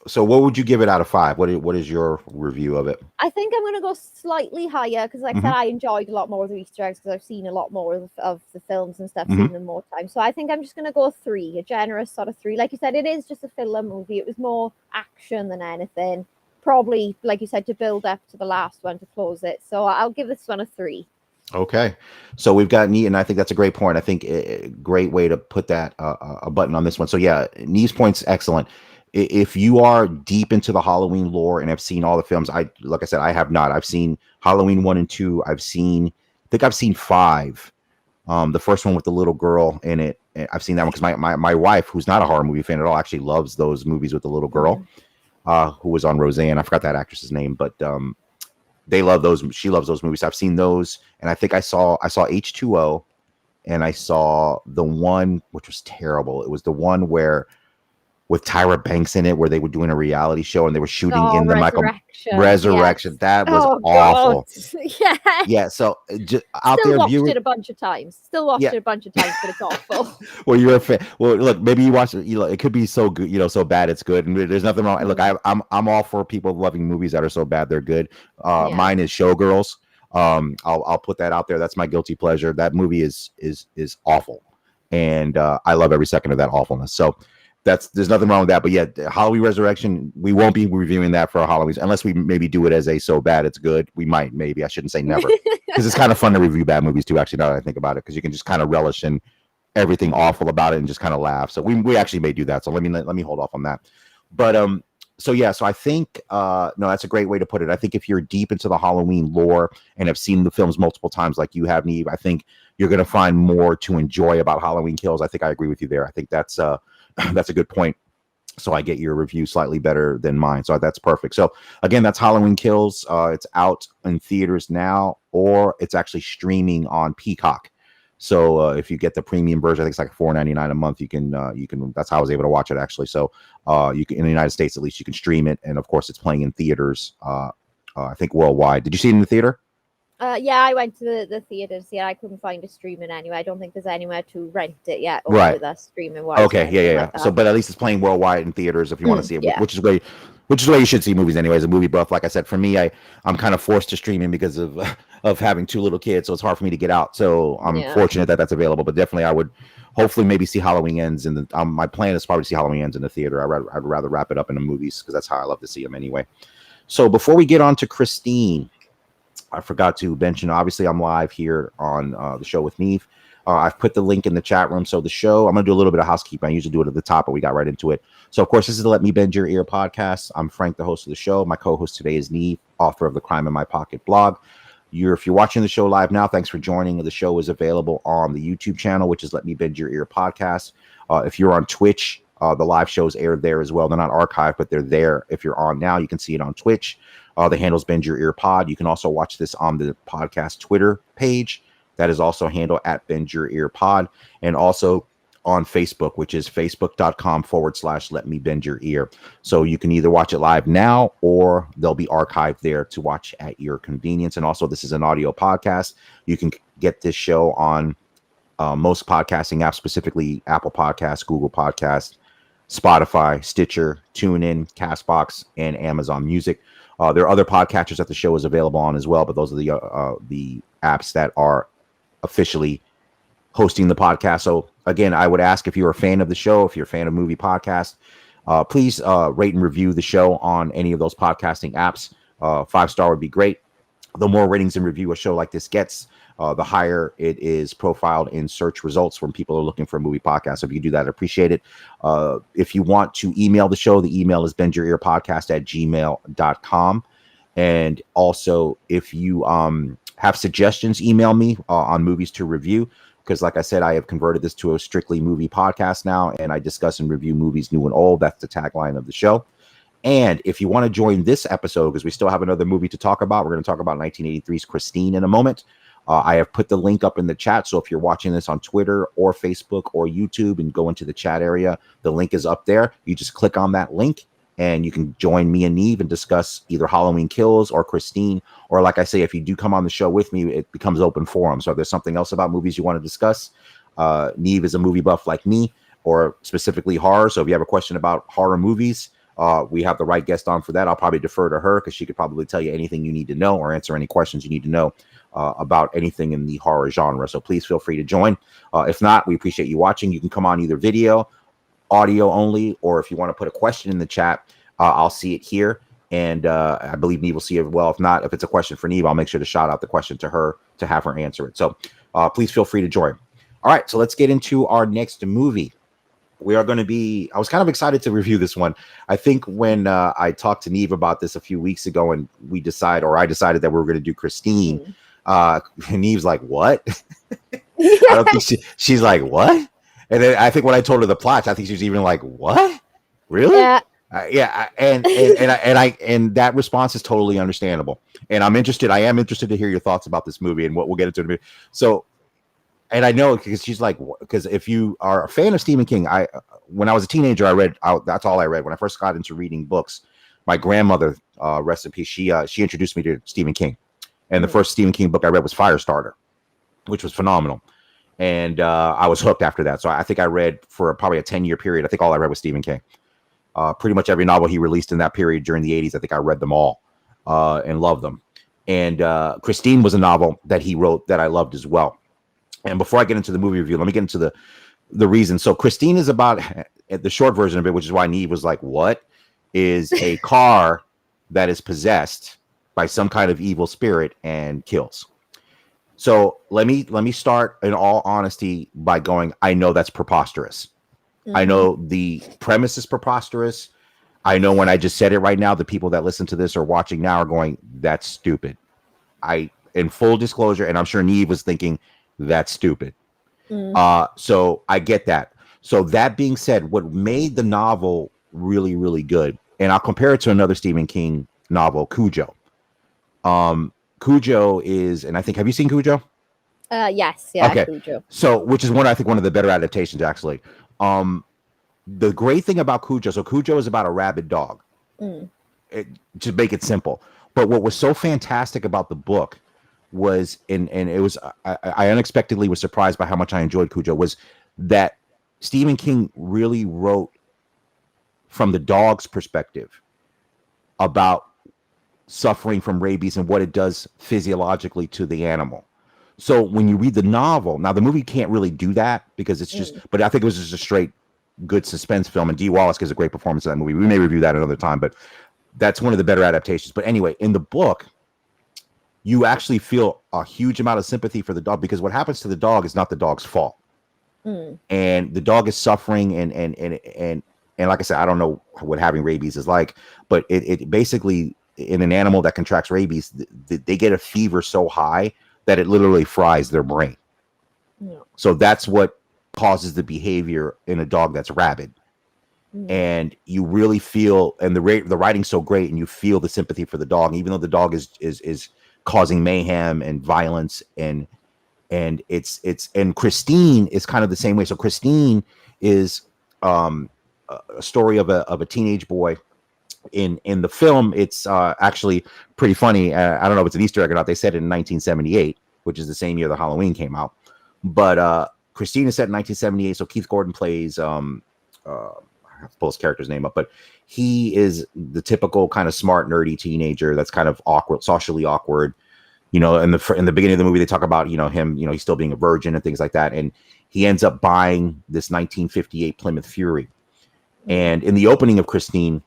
so what would you give it out of 5? What is your review of it? I think I'm going to go slightly higher because, like I said, I enjoyed a lot more of the Easter eggs because I've seen a lot more of the films and stuff, seen them more times. So I think I'm just going to go 3, a generous sort of 3. Like you said, it is just a filler movie. It was more action than anything. Probably, like you said, to build up to the last one to close it. So I'll give this one a 3. Okay, so we've got Niamh, and I think that's a great point. I think a great way to put that a button on this one. So yeah, Niamh's point's excellent. If you are deep into the Halloween lore and have seen all the films, like I said, I have not. I've seen Halloween 1 and 2. I think I've seen 5. The first one with the little girl in it. I've seen that one because my wife, who's not a horror movie fan at all, actually loves those movies with the little girl, who was on Roseanne. I forgot that actress's name, but they love those. She loves those movies. I've seen those, and I think I saw H2O, and I saw the one which was terrible. It was the one where with Tyra Banks in it, where they were doing a reality show and they were shooting in the Resurrection. Yes. That was awful. Yeah. Yeah. So just out Still there, watched viewers, it a bunch of times. But it's awful. Well, you're a fan. Well, look, maybe you watch it. It could be so good, so bad it's good, and there's nothing wrong. Look, I'm all for people loving movies that are so bad they're good. Mine is Showgirls. I'll put that out there. That's my guilty pleasure. That movie is awful, and I love every second of that awfulness. So there's nothing wrong with that. But yeah, Halloween Resurrection, we won't be reviewing that for Halloween unless we maybe do it as a so bad it's good. We might, maybe. I shouldn't say never, because it's kind of fun to review bad movies too. Actually, now that I think about it, because you can just kind of relish in everything awful about it and just kind of laugh. So we actually may do that. So let me hold off on that. But so yeah, so I think no, that's a great way to put it. I think if you're deep into the Halloween lore and have seen the films multiple times like you have, Niamh, I think you're gonna find more to enjoy about Halloween Kills. I think I agree with you there. I think that's a good point. So I get your review slightly better than mine. So that's perfect. So again, that's Halloween Kills. It's out in theaters now, or it's actually streaming on Peacock. So if you get the premium version, I think it's like $4.99 a month. You can. That's how I was able to watch it actually. So you can, in the United States at least, you can stream it, and of course, it's playing in theaters. I think worldwide. Did you see it in the theater? Yeah, I went to the theater to see it. I couldn't find it streaming anywhere. I don't think there's anywhere to rent it yet. Or right. With us streaming wise. Okay. Yeah. Like so, but at least it's playing worldwide in theaters if you want to see it, yeah. which is the way you should see movies anyway. As a movie buff, like I said, for me, I'm kind of forced to streaming because of having 2 little kids, so it's hard for me to get out. So I'm fortunate that that's available. But definitely, I would hopefully maybe see Halloween Ends in the. My plan is probably to see Halloween Ends in the theater. I'd rather wrap it up in the movies because that's how I love to see them anyway. So before we get on to Christine, I forgot to mention, obviously, I'm live here on the show with Niamh. I've put the link in the chat room. So the show, I'm going to do a little bit of housekeeping. I usually do it at the top, but we got right into it. So, of course, this is the Let Me Bend Your Ear podcast. I'm Frank, the host of the show. My co-host today is Niamh, author of the Crime in My Pocket blog. If you're watching the show live now, thanks for joining. The show is available on the YouTube channel, which is Let Me Bend Your Ear podcast. If you're on Twitch, the live shows aired there as well. They're not archived, but they're there. If you're on now, you can see it on Twitch. The handle's Bend Your Ear Pod. You can also watch this on the podcast Twitter page. That is also handle at Bend Your Ear Pod. And also on Facebook, which is facebook.com/Let Me Bend Your Ear. So you can either watch it live now or they'll be archived there to watch at your convenience. And also, this is an audio podcast. You can get this show on most podcasting apps, specifically Apple Podcasts, Google Podcasts, Spotify, Stitcher, TuneIn, Castbox, and Amazon Music. There are other podcatchers that the show is available on as well, but those are the apps that are officially hosting the podcast. So again, I would ask if you're a fan of the show, if you're a fan of movie podcasts, please rate and review the show on any of those podcasting apps. 5-star would be great. The more ratings and review a show like this gets, the higher it is profiled in search results when people are looking for a movie podcast. So if you do that, I appreciate it. If you want to email the show, the email is bendyourearpodcast@gmail.com. And also, if you have suggestions, email me on movies to review. Because like I said, I have converted this to a strictly movie podcast now, and I discuss and review movies new and old. That's the tagline of the show. And if you want to join this episode, because we still have another movie to talk about, we're going to talk about 1983's Christine in a moment. I have put the link up in the chat. So if you're watching this on Twitter or Facebook or YouTube and go into the chat area, the link is up there. You just click on that link and you can join me and Niamh and discuss either Halloween Kills or Christine. Or like I say, if you do come on the show with me, it becomes open forum. So if there's something else about movies you want to discuss, Niamh is a movie buff like me. or specifically horror. So if you have a question about horror movies, we have the right guest on for that. I'll probably defer to her because she could probably tell you anything you need to know or answer any questions you need to know about anything in the horror genre. So please feel free to join. If not, we appreciate you watching. You can come on either video, audio only, or if you want to put a question in the chat, I'll see it here. And I believe Niamh will see it as well. If not, if it's a question for Niamh, I'll make sure to shout out the question to her to have her answer it. So please feel free to join. All right, so let's get into our next movie. We are going to be, I was kind of excited to review this one. I think when I talked to Niamh about this a few weeks ago and I decided that we were going to do Christine, Niamh's like, what? I don't think she's like, what? And then I think when I told her the plot, I think she was even like, what? Really? Yeah. And that response is totally understandable. And I am interested to hear your thoughts about this movie and what we'll get into in a minute. So, and I know because she's like, because if you are a fan of Stephen King, when I was a teenager, that's all I read. When I first got into reading books, my grandmother, rest in peace, she introduced me to Stephen King. And the first Stephen King book I read was Firestarter, which was phenomenal. And I was hooked after that. So I think I read for probably a 10-year period. I think all I read was Stephen King. Pretty much every novel he released in that period during the 80s, I think I read them all and loved them. And Christine was a novel that he wrote that I loved as well. And before I get into the movie review, let me get into the reason. So Christine is about, the short version of it, which is why Niamh was like, what? Is a car that is possessed by some kind of evil spirit and kills. So let me start in all honesty by going, I know that's preposterous. I know the premise is preposterous. I know when I just said it right now, the people that listen to this or watching now are going, that's stupid. In full disclosure, and I'm sure Niamh was thinking, that's stupid. So I get that. So that being said, what made the novel really, really good, and I'll compare it to another Stephen King novel, Cujo. Cujo is, and I think, have you seen Cujo? Yes. Yeah. Okay. Cujo. So, which is one of the better adaptations, actually. The great thing about Cujo, so Cujo is about a rabid dog. To make it simple. But what was so fantastic about the book was, and it was, I unexpectedly was surprised by how much I enjoyed Cujo, was that Stephen King really wrote from the dog's perspective about suffering from rabies and what it does physiologically to the animal. So when you read the novel, now the movie can't really do that because it's just, but I think it was just a straight good suspense film, and Dee Wallace gives a great performance in that movie. We may review that another time, but that's one of the better adaptations. But anyway, in the book, you actually feel a huge amount of sympathy for the dog because what happens to the dog is not the dog's fault. And the dog is suffering and like I said, I don't know what having rabies is like, but it basically, in an animal that contracts rabies, they get a fever so high that it literally fries their brain. So that's what causes the behavior in a dog that's rabid. And you really feel, and the writing's so great, and you feel the sympathy for the dog, even though the dog is causing mayhem and violence, and Christine is kind of the same way. So Christine is a story of a teenage boy. In the film, it's actually pretty funny. I don't know if it's an Easter egg or not. They said it in 1978, which is the same year the Halloween came out. But Christine is set in 1978. So Keith Gordon plays, I have to pull his character's name up, but he is the typical kind of smart, nerdy teenager that's kind of awkward, socially awkward. In the beginning of the movie, they talk about, him, he's still being a virgin and things like that. And he ends up buying this 1958 Plymouth Fury. And in the opening of Christine,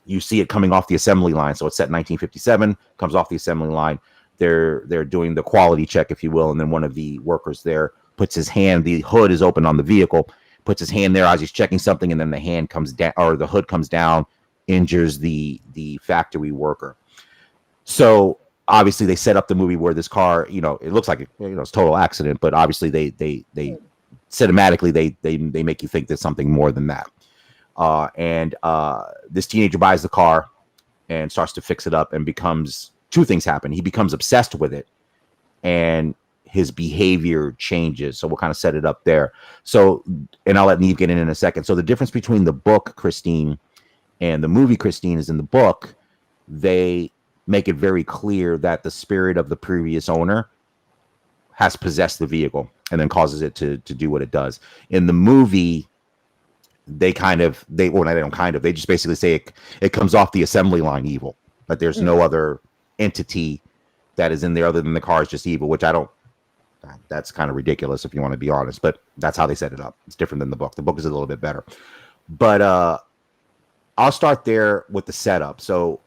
you see it coming off the assembly line. So it's set in 1957, comes off the assembly line. They're doing the quality check, if you will. And then one of the workers there puts his hand, the hood is open on the vehicle, puts his hand there as he's checking something. And then the hand comes down, or the hood comes down, injures the factory worker. So obviously they set up the movie where this car, it looks like it's a total accident, but obviously they cinematically, they make you think there's something more than that. And this teenager buys the car and starts to fix it up, and two things happen. He becomes obsessed with it, and his behavior changes. So we'll kind of set it up there. So, and I'll let Niamh get in a second. So the difference between the book Christine and the movie Christine is, in the book, they make it very clear that the spirit of the previous owner has possessed the vehicle and then causes it to do what it does. In the movie, they just basically say it comes off the assembly line evil, but there's no other entity that is in there other than the car is just evil, which that's kind of ridiculous if you want to be honest, but that's how they set it up. It's different than the book. The book is a little bit better, but I'll start there with the setup. So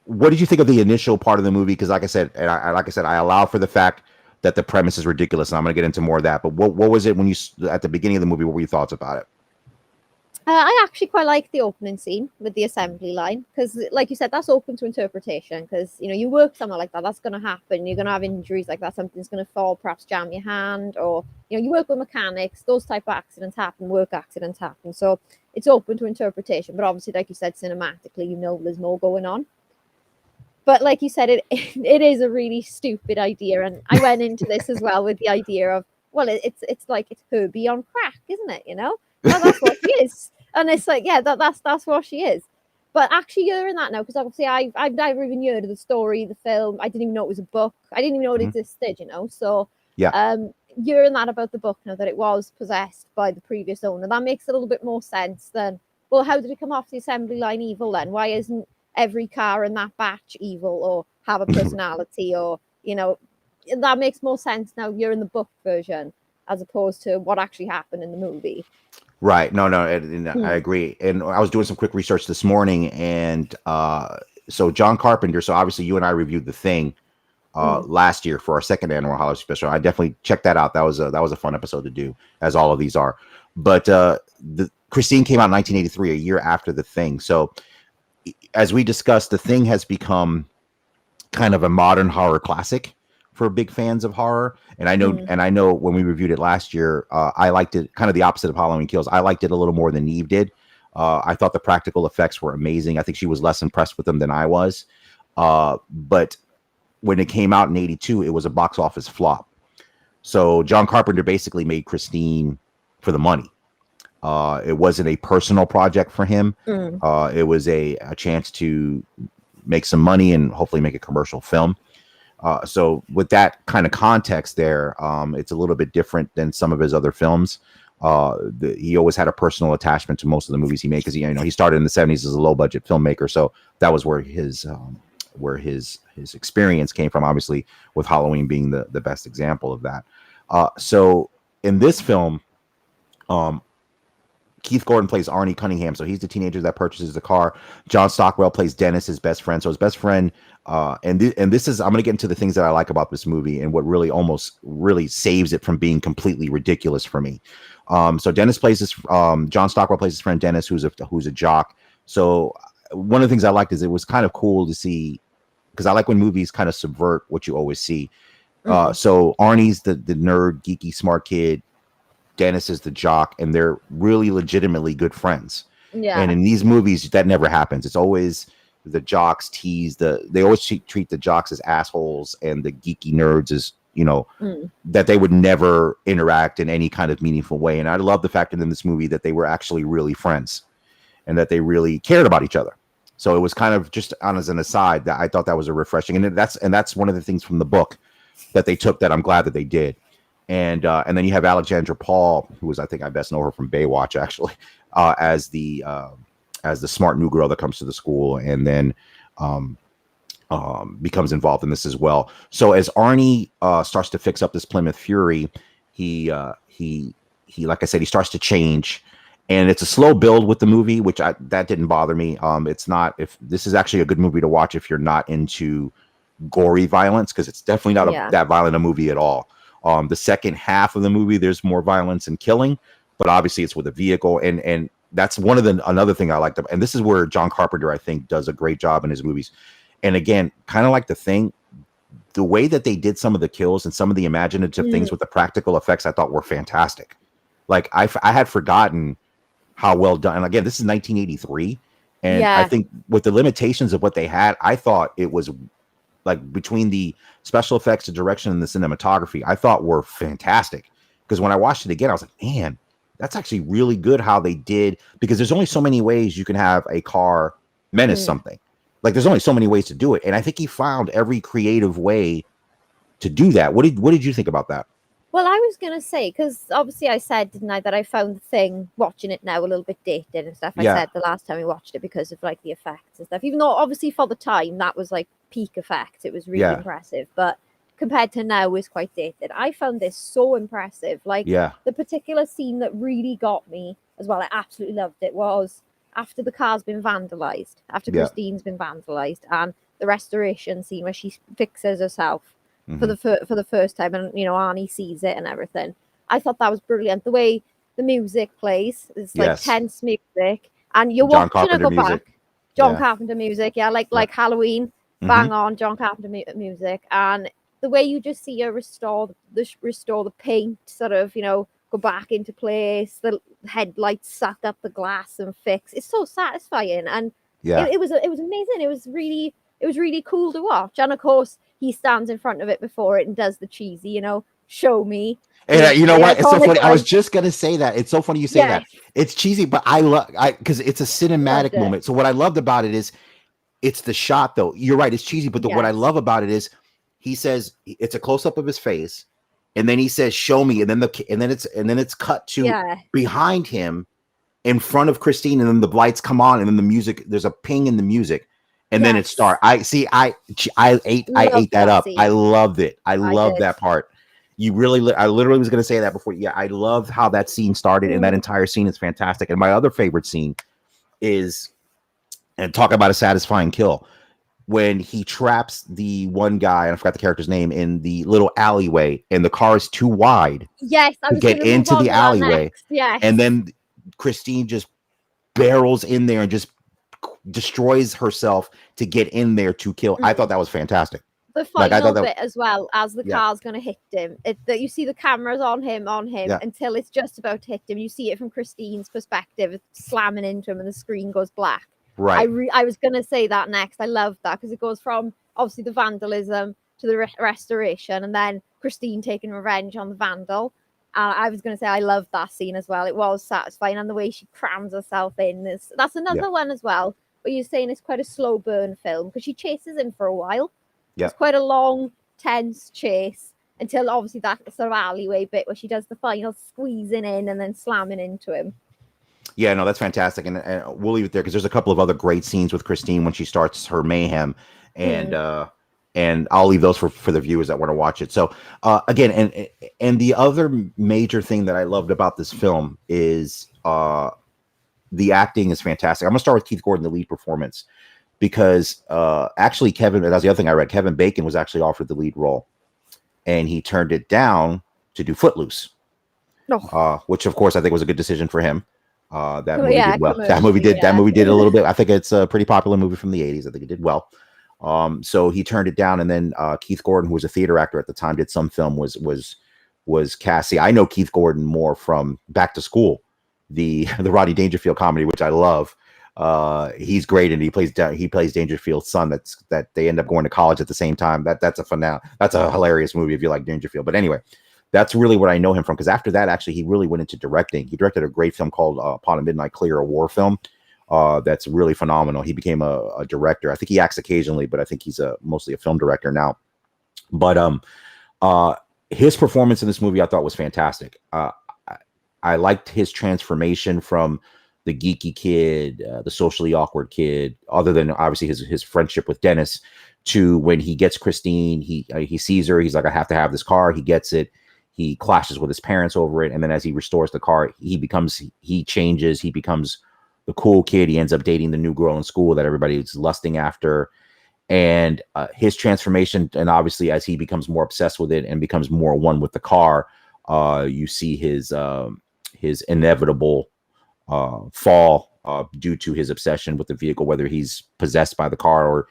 what did you think of the initial part of the movie? Because like I said, I allow for the fact that the premise is ridiculous, and I'm going to get into more of that. But what was it when you at the beginning of the movie? What were your thoughts about it? I actually quite like the opening scene with the assembly line because, like you said, that's open to interpretation. Because you work somewhere like that, that's going to happen. You're going to have injuries like that. Something's going to fall, perhaps jam your hand, or you work with mechanics. Those type of accidents happen. Work accidents happen. So it's open to interpretation. But obviously, like you said, cinematically, there's more going on. But like you said, it is a really stupid idea, and I went into this as well with the idea of, well, it's like it's Herbie on crack, isn't it? That's what she is, and it's like, yeah, that's what she is. But actually, hearing that now, because obviously I've never even heard of the story, the film. I didn't even know it was a book. I didn't even know it existed. So yeah, hearing that about the book now, that it was possessed by the previous owner, that makes a little bit more sense than, well, how did it come off the assembly line evil then? Why isn't every car in that batch evil or have a personality, or that makes more sense now you're in the book version as opposed to what actually happened in the movie. Right. No, and I agree. And I was doing some quick research this morning, and so John Carpenter, so obviously you and I reviewed The Thing last year for our second annual Halloween special. I definitely checked that out. That was a fun episode to do, as all of these are. But Christine came out in 1983, a year after The Thing. So as we discussed, The Thing has become kind of a modern horror classic for big fans of horror. And I know when we reviewed it last year, I liked it kind of the opposite of Halloween Kills. I liked it a little more than Niamh did. I thought the practical effects were amazing. I think she was less impressed with them than I was. But when it came out in 82, it was a box office flop. So John Carpenter basically made Christine for the money. It wasn't a personal project for him. It was a chance to make some money and hopefully make a commercial film. So with that kind of context there, it's a little bit different than some of his other films. He always had a personal attachment to most of the movies he made because he started in the 70s as a low budget filmmaker. So that was where his experience came from, obviously, with Halloween being the best example of that. So in this film, Keith Gordon plays Arnie Cunningham. So he's the teenager that purchases the car. John Stockwell plays Dennis, his best friend. So his best friend, and this is, I'm going to get into the things that I like about this movie and what really saves it from being completely ridiculous for me. So Dennis plays this, John Stockwell plays his friend Dennis, who's a jock. So one of the things I liked is it was kind of cool to see, because I like when movies kind of subvert what you always see. So Arnie's the nerd, geeky, smart kid. Dennis is the jock, and they're really legitimately good friends. Yeah. And in these movies, that never happens. It's always the jocks tease they always treat the jocks as assholes and the geeky nerds as, that they would never interact in any kind of meaningful way. And I love the fact that in this movie that they were actually really friends and that they really cared about each other. So it was kind of just on as an aside that I thought that was a refreshing. And that's one of the things from the book that they took that I'm glad that they did. And then you have Alexandra Paul, who is, I think I best know her from Baywatch, actually, as the smart new girl that comes to the school and then becomes involved in this as well. So as Arnie starts to fix up this Plymouth Fury, he like I said, he starts to change, and it's a slow build with the movie, which that didn't bother me. It's not, if this is actually a good movie to watch if you're not into gory violence, because it's definitely not that violent a movie at all. The second half of the movie, there's more violence and killing, but obviously it's with a vehicle. And that's another thing I liked. And this is where John Carpenter, I think, does a great job in his movies. And again, kind of like The Thing, the way that they did some of the kills and some of the imaginative things with the practical effects, I thought were fantastic. Like I had forgotten how well done. And again, this is 1983. And I think with the limitations of what they had, I thought it was like between the special effects, the direction, and the cinematography, I thought were fantastic. Because when I watched it again, I was like, man, that's actually really good how they did, because there's only so many ways you can have a car menace something. Like there's only so many ways to do it. And I think he found every creative way to do that. What did you think about that? Well, I was gonna say, because obviously I said, didn't I, that I found the thing watching it now a little bit dated and stuff. I Yeah. said the last time we watched it because of like the effects and stuff. Even though obviously for the time that was like peak effects, it was really Yeah. impressive. But compared to now, is quite dated. I found this so impressive. Like Yeah. the particular scene that really got me as well. I absolutely loved it. Was after the car's been vandalized, after Yeah. Christine's been vandalized, and the restoration scene where she fixes herself Mhm. for the first time, and Arnie sees it and everything. I thought that was brilliant. The way the music plays, it's like Yes. tense music, and you're John watching it Carpenter go music. back. John Yeah. Carpenter music, yeah, like Yeah. Halloween, Mhm. bang on John Carpenter music, and the way you just see her restore the paint, sort of, go back into place. The headlights suck up the glass and fix. It's so satisfying, and Yeah. it was amazing. It was really cool to watch, and of course he stands in front of it before it and does the cheesy, show me. And you know The what? It's so iconic funny. I was line. just gonna say that. It's so funny you say Yes, that. It's cheesy, but I because it's a loved cinematic it. moment. So what I loved about it is it's the shot, though. You're right. It's cheesy, but what I Yes. love about it is he says it's a close up of his face, and then he says, "Show me," and then it's cut to Yeah. behind him in front of Christine, and then the lights come on, and then the music. There's a ping in the music, and then it Yes. starts. I ate Loved that that up. I scene. loved it. I loved did. that part. You really, I literally was going to say that before. Yeah, I love how that scene started, and that entire scene is fantastic. And my other favorite scene is, and talk about a satisfying kill, when he traps the one guy, and I forgot the character's name, in the little alleyway, and the car is too wide Yes, I to was get going to move into on the to that alleyway, next. Yes. and then Christine just barrels in there and just destroys herself to get in there to kill. I thought that was fantastic. The Like, I final thought that, bit as well, as the yeah, car's going to hit him, that you see the cameras on him yeah, until it's just about to hit him. You see it from Christine's perspective, it's slamming into him, and the screen goes black. right. I was going to say that next. I love that because it goes from obviously the vandalism to the restoration, and then Christine taking revenge on the vandal. I was going to say I love that scene as well. It was satisfying, and the way she crams herself in that's another Yeah. one as well. But you're saying it's quite a slow burn film because she chases him for a while. Yeah. It's quite a long, tense chase until obviously that sort of alleyway bit where she does the final squeezing in and then slamming into him. Yeah, no, that's fantastic, and we'll leave it there because there's a couple of other great scenes with Christine when she starts her mayhem, and I'll leave those for the viewers that want to watch it. So again, and the other major thing that I loved about this film is the acting is fantastic. I'm gonna start with Keith Gordon, the lead performance, because actually Kevin, that's the other thing I read. Kevin Bacon was actually offered the lead role, and he turned it down to do Footloose, which of course I think was a good decision for him. That movie did well. That movie did a little bit. I think it's a pretty popular movie from the 80s. I think it did well. So he turned it down, and then Keith Gordon, who was a theater actor at the time, did some film, was Cassie. I know Keith Gordon more from Back to School, the Rodney Dangerfield comedy, which I love. He's great, and he plays Dangerfield's son. That they end up going to college at the same time. That's a hilarious movie if you like Dangerfield. But anyway, that's really what I know him from, because after that, actually, he really went into directing. He directed a great film called Upon a Midnight Clear, a war film. That's really phenomenal. He became a director. I think he acts occasionally, but I think he's mostly a film director now. But his performance in this movie I thought was fantastic. I liked his transformation from the geeky kid, the socially awkward kid, other than obviously his friendship with Dennis, to when he gets Christine. He sees her. He's like, I have to have this car. He gets it. He clashes with his parents over it, and then as he restores the car, he changes. He becomes the cool kid. He ends up dating the new girl in school that everybody is lusting after. And his transformation, and obviously as he becomes more obsessed with it and becomes more one with the car, you see his inevitable fall due to his obsession with the vehicle, whether he's possessed by the car or.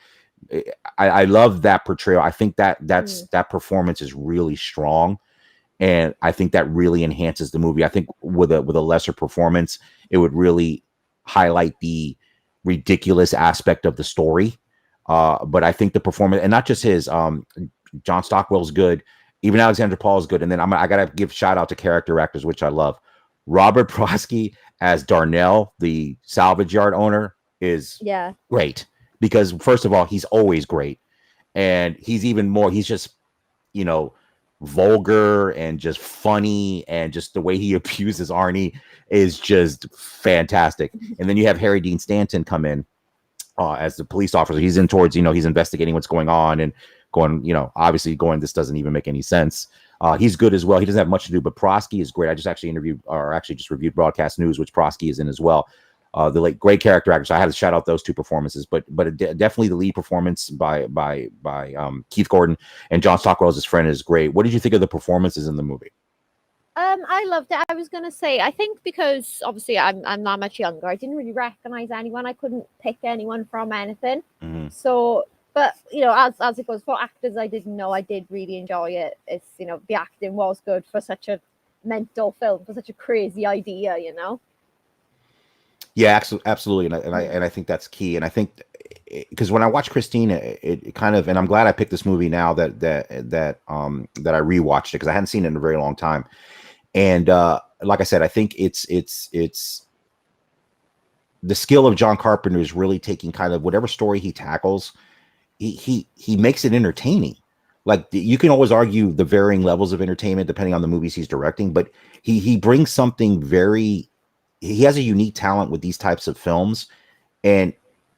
I love that portrayal. I think that performance is really strong, and I think that really enhances the movie. I think with a lesser performance, it would really highlight the ridiculous aspect of the story. But I think the performance, and not just his, John Stockwell's good, even Alexandra Paul is good. And then I gotta give shout out to character actors, which I love. Robert Prosky as Darnell, the salvage yard owner, is great, because first of all, he's always great, and he's even more. He's just, vulgar and just funny, and just the way he abuses Arnie is just fantastic. And then you have Harry Dean Stanton come in as the police officer. He's in towards, he's investigating what's going on and going, obviously going, this doesn't even make any sense. He's good as well. He doesn't have much to do, but Prosky is great. I just actually reviewed Broadcast News, which Prosky is in as well. The late great character actor. So I had to shout out those two performances, but definitely the lead performance by Keith Gordon and John Stockwell as his friend is great. What did you think of the performances in the movie? I loved it. I was gonna say, I think because obviously I'm not much younger, I didn't really recognize anyone. I couldn't pick anyone from anything. Mm-hmm. So, but as it goes for actors, I didn't know. I did really enjoy it. It's the acting was good for such a mental film, for such a crazy idea. Yeah, absolutely, and I think that's key. And I think because when I watch Christine, it kind of, and I'm glad I picked this movie now that I rewatched it, because I hadn't seen it in a very long time. And like I said, I think it's the skill of John Carpenter is really taking kind of whatever story he tackles, he makes it entertaining. Like, you can always argue the varying levels of entertainment depending on the movies he's directing, but he brings something he has a unique talent with these types of films. And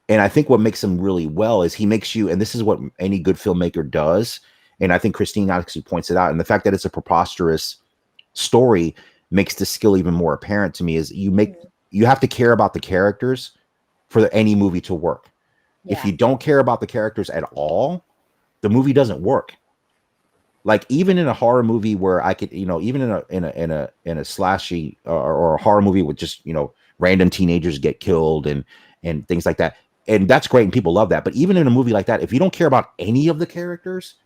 I think what makes him really well is he makes you, and this is what any good filmmaker does, and I think Christine actually points it out, and the fact that it's a preposterous story makes the skill even more apparent to me, is you have to care about the characters for any movie to work. Yeah. If you don't care about the characters at all, the movie doesn't work. Like, even in a horror movie where I could, even in a slashy or a horror movie with just, random teenagers get killed and things like that, and that's great and people love that. But even in a movie like that, if you don't care about any of the characters,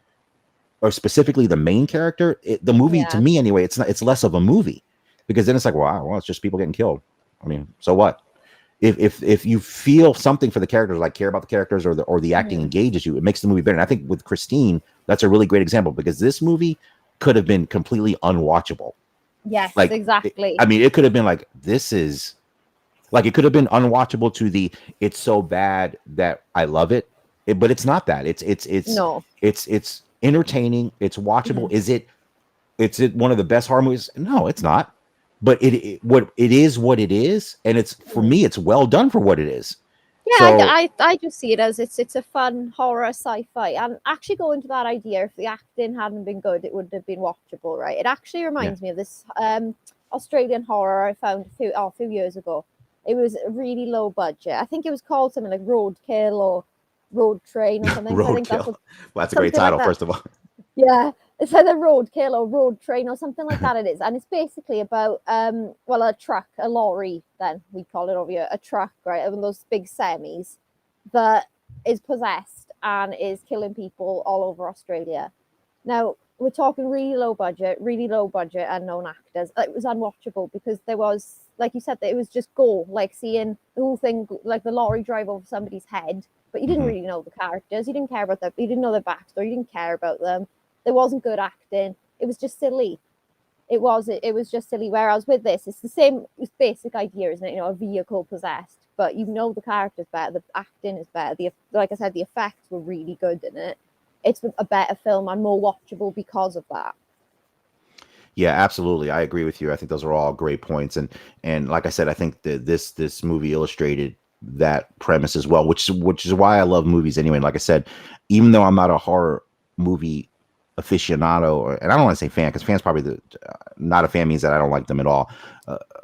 or specifically the main character, the movie, to me anyway, it's less of a movie, because then it's like, wow, well, it's just people getting killed. I mean, so what? If you feel something for the characters, like care about the characters, or the acting engages you, it makes the movie better. And I think with Christine, that's a really great example, because this movie could have been completely unwatchable. Yes, like, exactly. It could have been like, it could have been unwatchable to it's so bad that I love it. But it's not that. It's entertaining. It's watchable. Mm-hmm. Is it one of the best horror movies? No, it's not. But it is what it is, and for me, it's well done for what it is. Yeah, so, I just see it as it's a fun horror sci-fi, and actually going to that idea, if the acting hadn't been good, it wouldn't have been watchable, right? It actually reminds me of this Australian horror I found a few years ago. It was really low budget. I think it was called something like Roadkill or Road Train or something. Roadkill. That's a great title, like, first of all. Yeah. It's either Roadkill or Road Train or something like that. It is, and it's basically about a lorry. Then we call it over here a truck, right? One of those big semis that is possessed and is killing people all over Australia. Now we're talking really low budget, and known actors. It was unwatchable because there was, like you said, that it was just gore, like seeing the whole thing, like the lorry drive over somebody's head, but you didn't really know the characters. You didn't care about them. You didn't know their backstory. You didn't care about them. There wasn't good acting. It was just silly. It was just silly. Whereas with this, it's the same. It's basic idea, isn't it? A vehicle possessed, but the characters better. The acting is better. Like I said, the effects were really good in it. It's a better film and more watchable because of that. Yeah, absolutely. I agree with you. I think those are all great points. And like I said, I think that this movie illustrated that premise as well, which is why I love movies anyway. Like I said, even though I'm not a horror movie aficionado, and I don't want to say fan, because fan's probably not a fan means that I don't like them at all.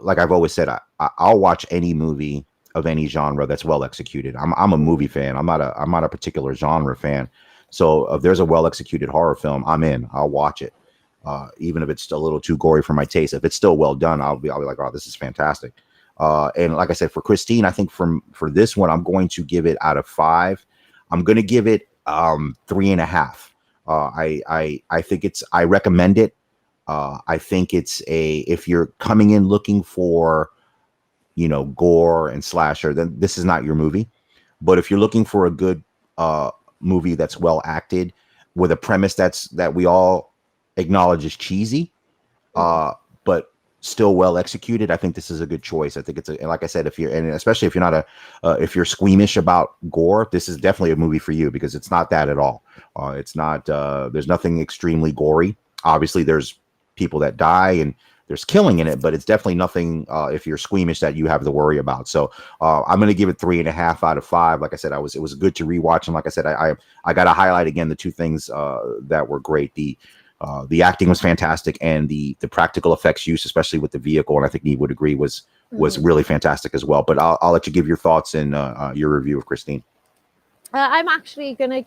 Like I've always said, I'll watch any movie of any genre that's well executed. I'm a movie fan. I'm not a particular genre fan. So if there's a well executed horror film, I'm in. I'll watch it, even if it's a little too gory for my taste. If it's still well done, I'll be like, oh, this is fantastic. And like I said, for Christine, I think for this one, I'm going to give it out of 5. I'm going to give it 3.5. I think I recommend it. I think if you're coming in looking for, gore and slasher, then this is not your movie. But if you're looking for a good movie that's well acted with a premise that we all acknowledge is cheesy, but still well executed, I think this is a good choice. I think like I said, especially if you're not if you're squeamish about gore, this is definitely a movie for you, because it's not that at all. It's not, there's nothing extremely gory. obviously there's people that die and there's killing in it, but it's definitely nothing if you're squeamish that you have to worry about. So I'm going to give it 3.5 out of 5. Like I said, it was good to rewatch, and like I said, I got to highlight again the two things that were great. The acting was fantastic, and the practical effects use, especially with the vehicle, and I think Niamh would agree, was really fantastic as well. But I'll let you give your thoughts and your review of Christine. I'm actually going to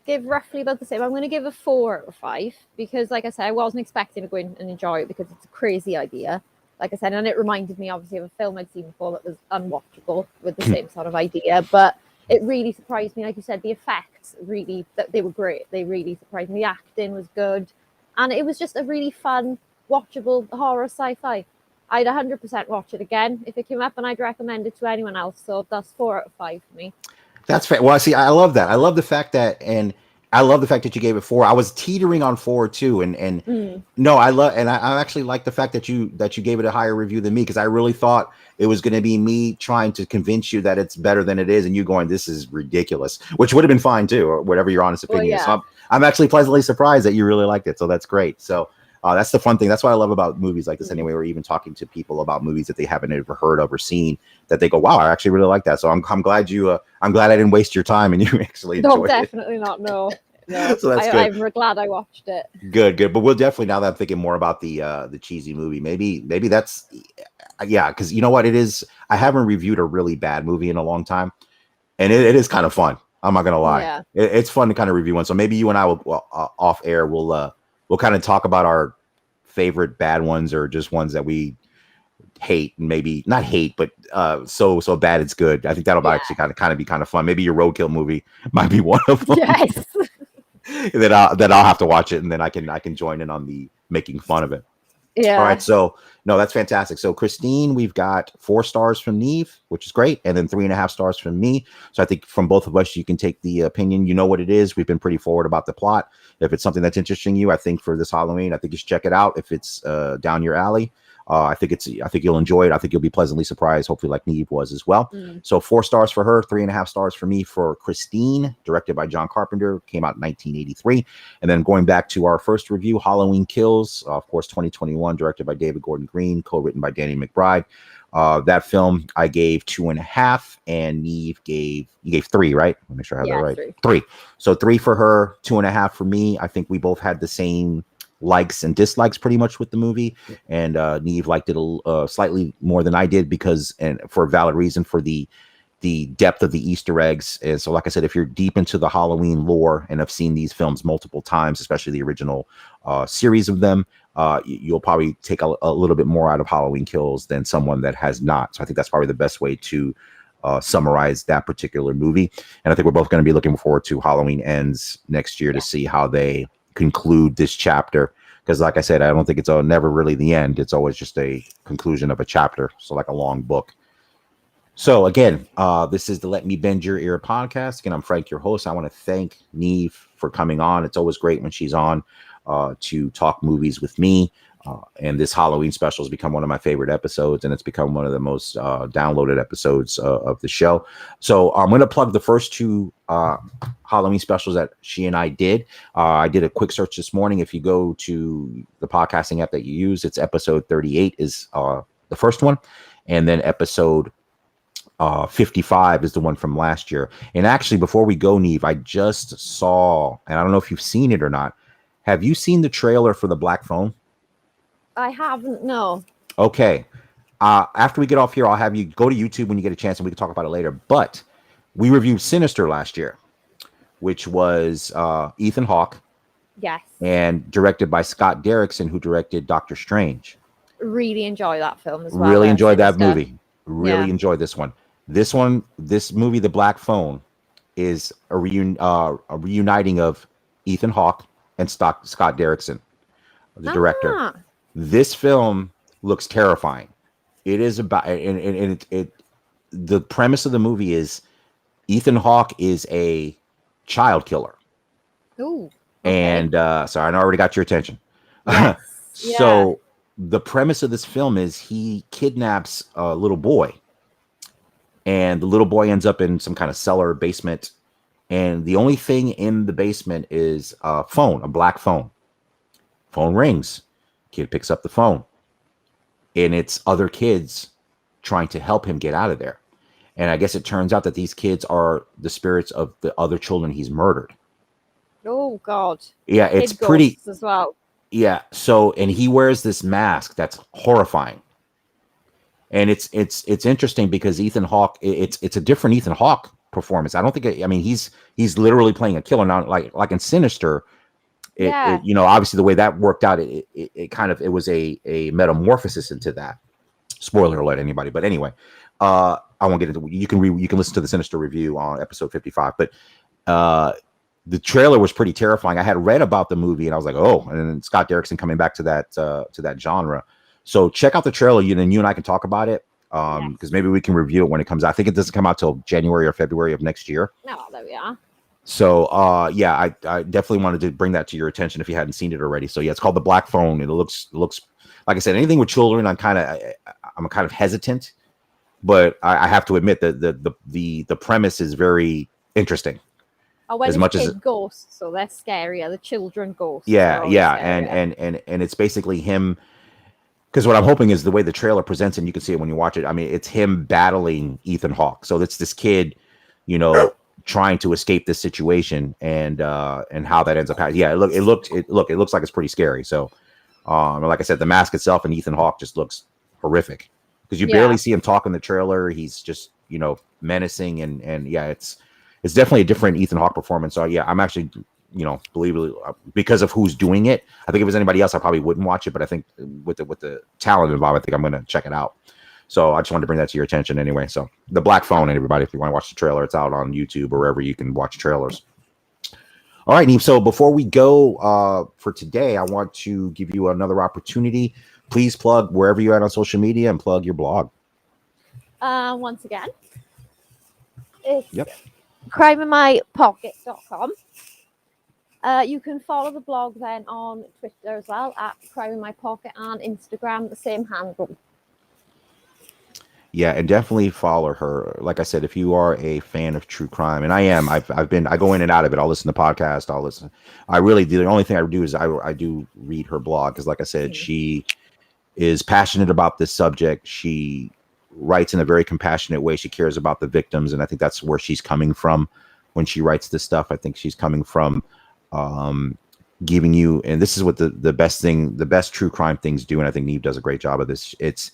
give roughly about the same. I'm going to give a 4 out of 5 because, like I said, I wasn't expecting to go in and enjoy it because it's a crazy idea. Like I said, and it reminded me obviously of a film I'd seen before that was unwatchable with the same sort of idea. But it really surprised me. Like you said, the effects really, they were great. They really surprised me. The acting was good. And it was just a really fun, watchable horror sci-fi. I'd 100% watch it again if it came up, and I'd recommend it to anyone else. So that's 4 out of 5 for me. That's fair. Well, see, I love that. I love the fact that, and I love the fact that you gave it 4. I was teetering on 4 too, and no, I actually like the fact that you gave it a higher review than me, because I really thought it was going to be me trying to convince you that it's better than it is, and you going, "This is ridiculous," which would have been fine too, or whatever your honest opinion is. So I'm actually pleasantly surprised that you really liked it. So that's great. So that's the fun thing. That's what I love about movies like this anyway, or even talking to people about movies that they haven't ever heard of or seen, that they go, "Wow, I actually really like that." So I'm glad I'm glad I didn't waste your time and you actually enjoyed it. No, definitely not. No. So that's good. I'm glad I watched it. Good. But we'll definitely, now that I'm thinking more about the cheesy movie, maybe that's, because you know what it is. I haven't reviewed a really bad movie in a long time, and it is kind of fun. I'm not gonna lie. Yeah. It's fun to kind of review one. So maybe you and I will off air we'll kind of talk about our favorite bad ones, or just ones that we hate, and maybe not hate, but so bad it's good. I think that'll actually kind of be kind of fun. Maybe your roadkill movie might be one of them. Yes. that I'll have to watch it, and then I can join in on the making fun of it. Yeah. All right. So no, that's fantastic. So Christine, we've got 4 stars from Niamh, which is great, and then 3.5 stars from me. So I think from both of us, you can take the opinion. You know what it is. We've been pretty forward about the plot. If it's something that's interesting you, I think for this Halloween, I think you should check it out. If it's down your alley, I think you'll enjoy it. I think you'll be pleasantly surprised, hopefully like Niamh was as well. So 4 stars for her, 3.5 stars for me for Christine, directed by John Carpenter, came out in 1983. And then going back to our first review, Halloween Kills, of course, 2021, directed by David Gordon Green, co-written by Danny McBride. That film I gave 2.5, and Niamh you gave 3, right? Let me make sure I have that right. 3. So 3 for her, 2.5 for me. I think we both had the same likes and dislikes pretty much with the movie, and Niamh liked it slightly more than I did, because, and for a valid reason, for the depth of the Easter eggs. And so, like I said, if you're deep into the Halloween lore and have seen these films multiple times, especially the original series of them, you'll probably take a little bit more out of Halloween Kills than someone that has not. So I think that's probably the best way to summarize that particular movie. And I think we're both going to be looking forward to Halloween Ends next year to see how they conclude this chapter, because like I said, I don't think it's never really the end. It's always just a conclusion of a chapter, so like a long book. So again, this is the Let Me Bend Your Ear podcast. Again, I'm Frank, your host. I want to thank Niamh for coming on. It's always great when she's on to talk movies with me. And this Halloween special has become one of my favorite episodes, and it's become one of the most downloaded episodes of the show. So I'm going to plug the first 2 Halloween specials that she and I did. I did a quick search this morning. If you go to the podcasting app that you use, it's episode 38 is the first one, and then episode 55 is the one from last year. And actually, before we go, Niamh, I just saw, and I don't know if you've seen it or not. Have you seen the trailer for The Black Phone? I haven't, no. Okay. After we get off here, I'll have you go to YouTube when you get a chance, and we can talk about it later. But we reviewed Sinister last year, which was Ethan Hawke. Yes. And directed by Scott Derrickson, who directed Doctor Strange. Really enjoy that film as well. Really enjoyed that movie. Really Yeah. enjoyed this one. This movie, The Black Phone, is a reuniting of Ethan Hawke and Scott Derrickson, the director. This film looks terrifying. It is about, and the premise of the movie is Ethan Hawke is a child killer. Ooh. And sorry, I already got your attention. Yes. So the premise of this film is he kidnaps a little boy, and the little boy ends up in some kind of cellar basement, and the only thing in the basement is a phone, a black phone Phone rings. Kid picks up the phone. And it's other kids trying to help him get out of there. And I guess it turns out that these kids are the spirits of the other children he's murdered. Oh, God. Yeah, it's pretty as well. Yeah. So, and he wears this mask that's horrifying. And it's interesting because Ethan Hawke, it's a different Ethan Hawke performance. I don't think he's literally playing a killer now, like in Sinister. Obviously the way that worked out, it was a metamorphosis into that. Spoiler alert, anybody. But anyway, I won't get into. You can listen to the Sinister review on episode 55. But the trailer was pretty terrifying. I had read about the movie and I was like, oh, and then Scott Derrickson coming back to that genre. So check out the trailer. You and I can talk about it because maybe we can review it when it comes out. I think it doesn't come out till January or February of next year. Oh, there we are. So I definitely wanted to bring that to your attention if you hadn't seen it already. So yeah, it's called The Black Phone. It looks like I said, anything with children, I'm kind of hesitant, but I have to admit that the premise is very interesting. Oh, when as much as ghosts, so they're scarier. The children ghosts. Yeah, and it's basically him. Because what I'm hoping is the way the trailer presents, and you can see it when you watch it. I mean, it's him battling Ethan Hawke. So it's this kid, trying to escape this situation, and how that ends up happening. Yeah, it looks like it's pretty scary. So, like I said, the mask itself and Ethan Hawke just looks horrific because you barely see him talk in the trailer. He's just menacing, and yeah, it's definitely a different Ethan Hawke performance. So yeah, I'm actually. Believe it, because of who's doing it. I think if it was anybody else, I probably wouldn't watch it. But I think with the talent involved, I think I'm going to check it out. So I just wanted to bring that to your attention anyway. So The Black Phone, and everybody, if you want to watch the trailer, it's out on YouTube or wherever you can watch trailers. All right, Niamh. So before we go for today, I want to give you another opportunity. Please plug wherever you're at on social media and plug your blog. Once again, it's crimeinmypocket.com. You can follow the blog then on Twitter as well at Crime in My Pocket, and Instagram, the same handle. Yeah, and definitely follow her. Like I said, if you are a fan of true crime, and I am, I go in and out of it. I'll listen to podcasts. I really do. The only thing I do is I do read her blog because, like I said, she is passionate about this subject. She writes in a very compassionate way. She cares about the victims, and I think that's where she's coming from when she writes this stuff. I think she's coming from giving you, and this is what the best true crime things do, and I think Niamh does a great job of this. It's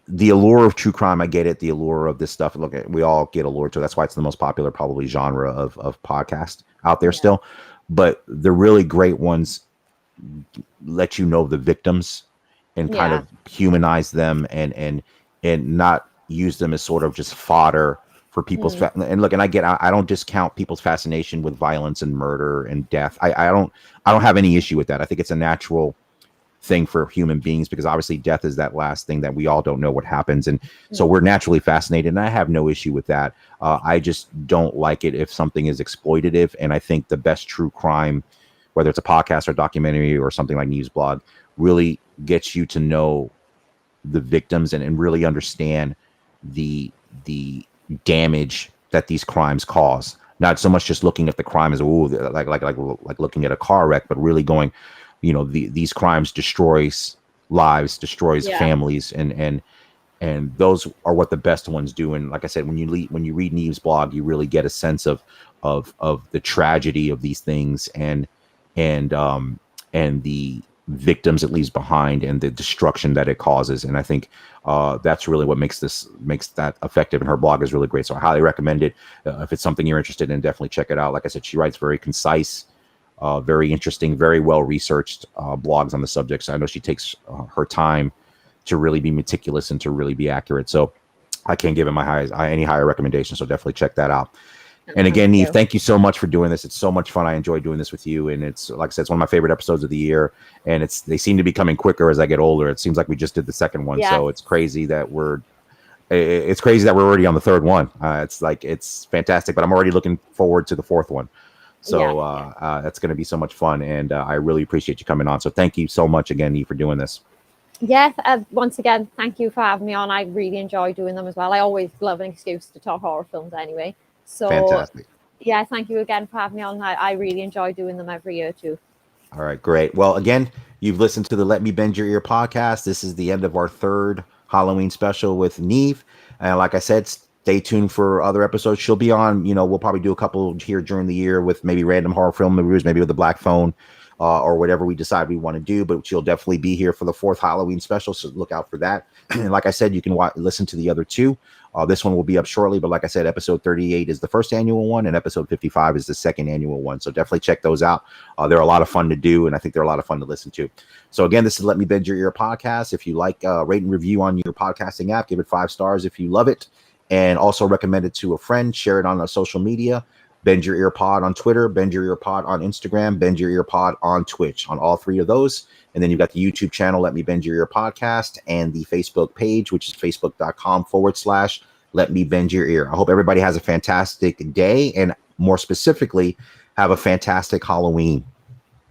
the allure of true crime. I get it. The allure of this stuff. Look, we all get allured to it. That's why it's the most popular probably genre of podcast out there still. But the really great ones let you know the victims and kind of humanize them and not use them as sort of just fodder for people's and look, and I don't discount people's fascination with violence and murder and death. I don't have any issue with that. I think it's a natural thing for human beings because obviously death is that last thing that we all don't know what happens, and so we're naturally fascinated, and I have no issue with that. I just don't like it if something is exploitative, and I think the best true crime, whether it's a podcast or documentary or something like Niamh's blog, really gets you to know the victims and really understand the damage that these crimes cause. Not so much just looking at the crime as like looking at a car wreck, but really going, these crimes destroys lives, destroys families, and those are what the best ones do. And like I said, when you read Niamh's blog, you really get a sense of the tragedy of these things and the victims it leaves behind and the destruction that it causes. And I think that's really what makes that effective. And her blog is really great. So I highly recommend it. If it's something you're interested in, definitely check it out. Like I said, she writes very concise, very interesting, very well-researched blogs on the subject. So I know she takes her time to really be meticulous and to really be accurate. So I can't give it any higher recommendation. So definitely check that out. And again, Niamh, thank you so much for doing this. It's so much fun. I enjoy doing this with you. And it's, like I said, it's one of my favorite episodes of the year. And they seem to be coming quicker as I get older. It seems like we just did the second one. Yeah. So it's crazy that we're already on the third one. It's fantastic, but I'm already looking forward to the fourth one. So that's going to be so much fun. And I really appreciate you coming on. So thank you so much again, Niamh, for doing this. Yeah, once again, thank you for having me on. I really enjoy doing them as well. I always love an excuse to talk horror films anyway. So, fantastic. Yeah, thank you again for having me on. I really enjoy doing them every year too. All right, great. Well, again, you've listened to the Let Me Bend Your Ear podcast. This is the end of our third Halloween special with Niamh. And like I said, stay tuned for other episodes. She'll be on, we'll probably do a couple here during the year with maybe random horror film reviews, maybe with the Black Phone or whatever we decide we want to do. But she'll definitely be here for the fourth Halloween special. So look out for that. And like I said, you can listen to the other two. This one will be up shortly, but like I said, episode 38 is the first annual one, and episode 55 is the second annual one. So definitely check those out. They're a lot of fun to do, and I think they're a lot of fun to listen to. So again, this is Let Me Bend Your Ear podcast. If you like, rate and review on your podcasting app, give it 5 stars if you love it, and also recommend it to a friend. Share it on social media. Bend Your Ear Pod on Twitter, Bend Your Ear Pod on Instagram, Bend Your Ear Pod on Twitch, on all 3 of those. And then you've got the YouTube channel, Let Me Bend Your Ear podcast, and the Facebook page, which is facebook.com/Let Me Bend Your Ear. I hope everybody has a fantastic day, and more specifically, have a fantastic Halloween.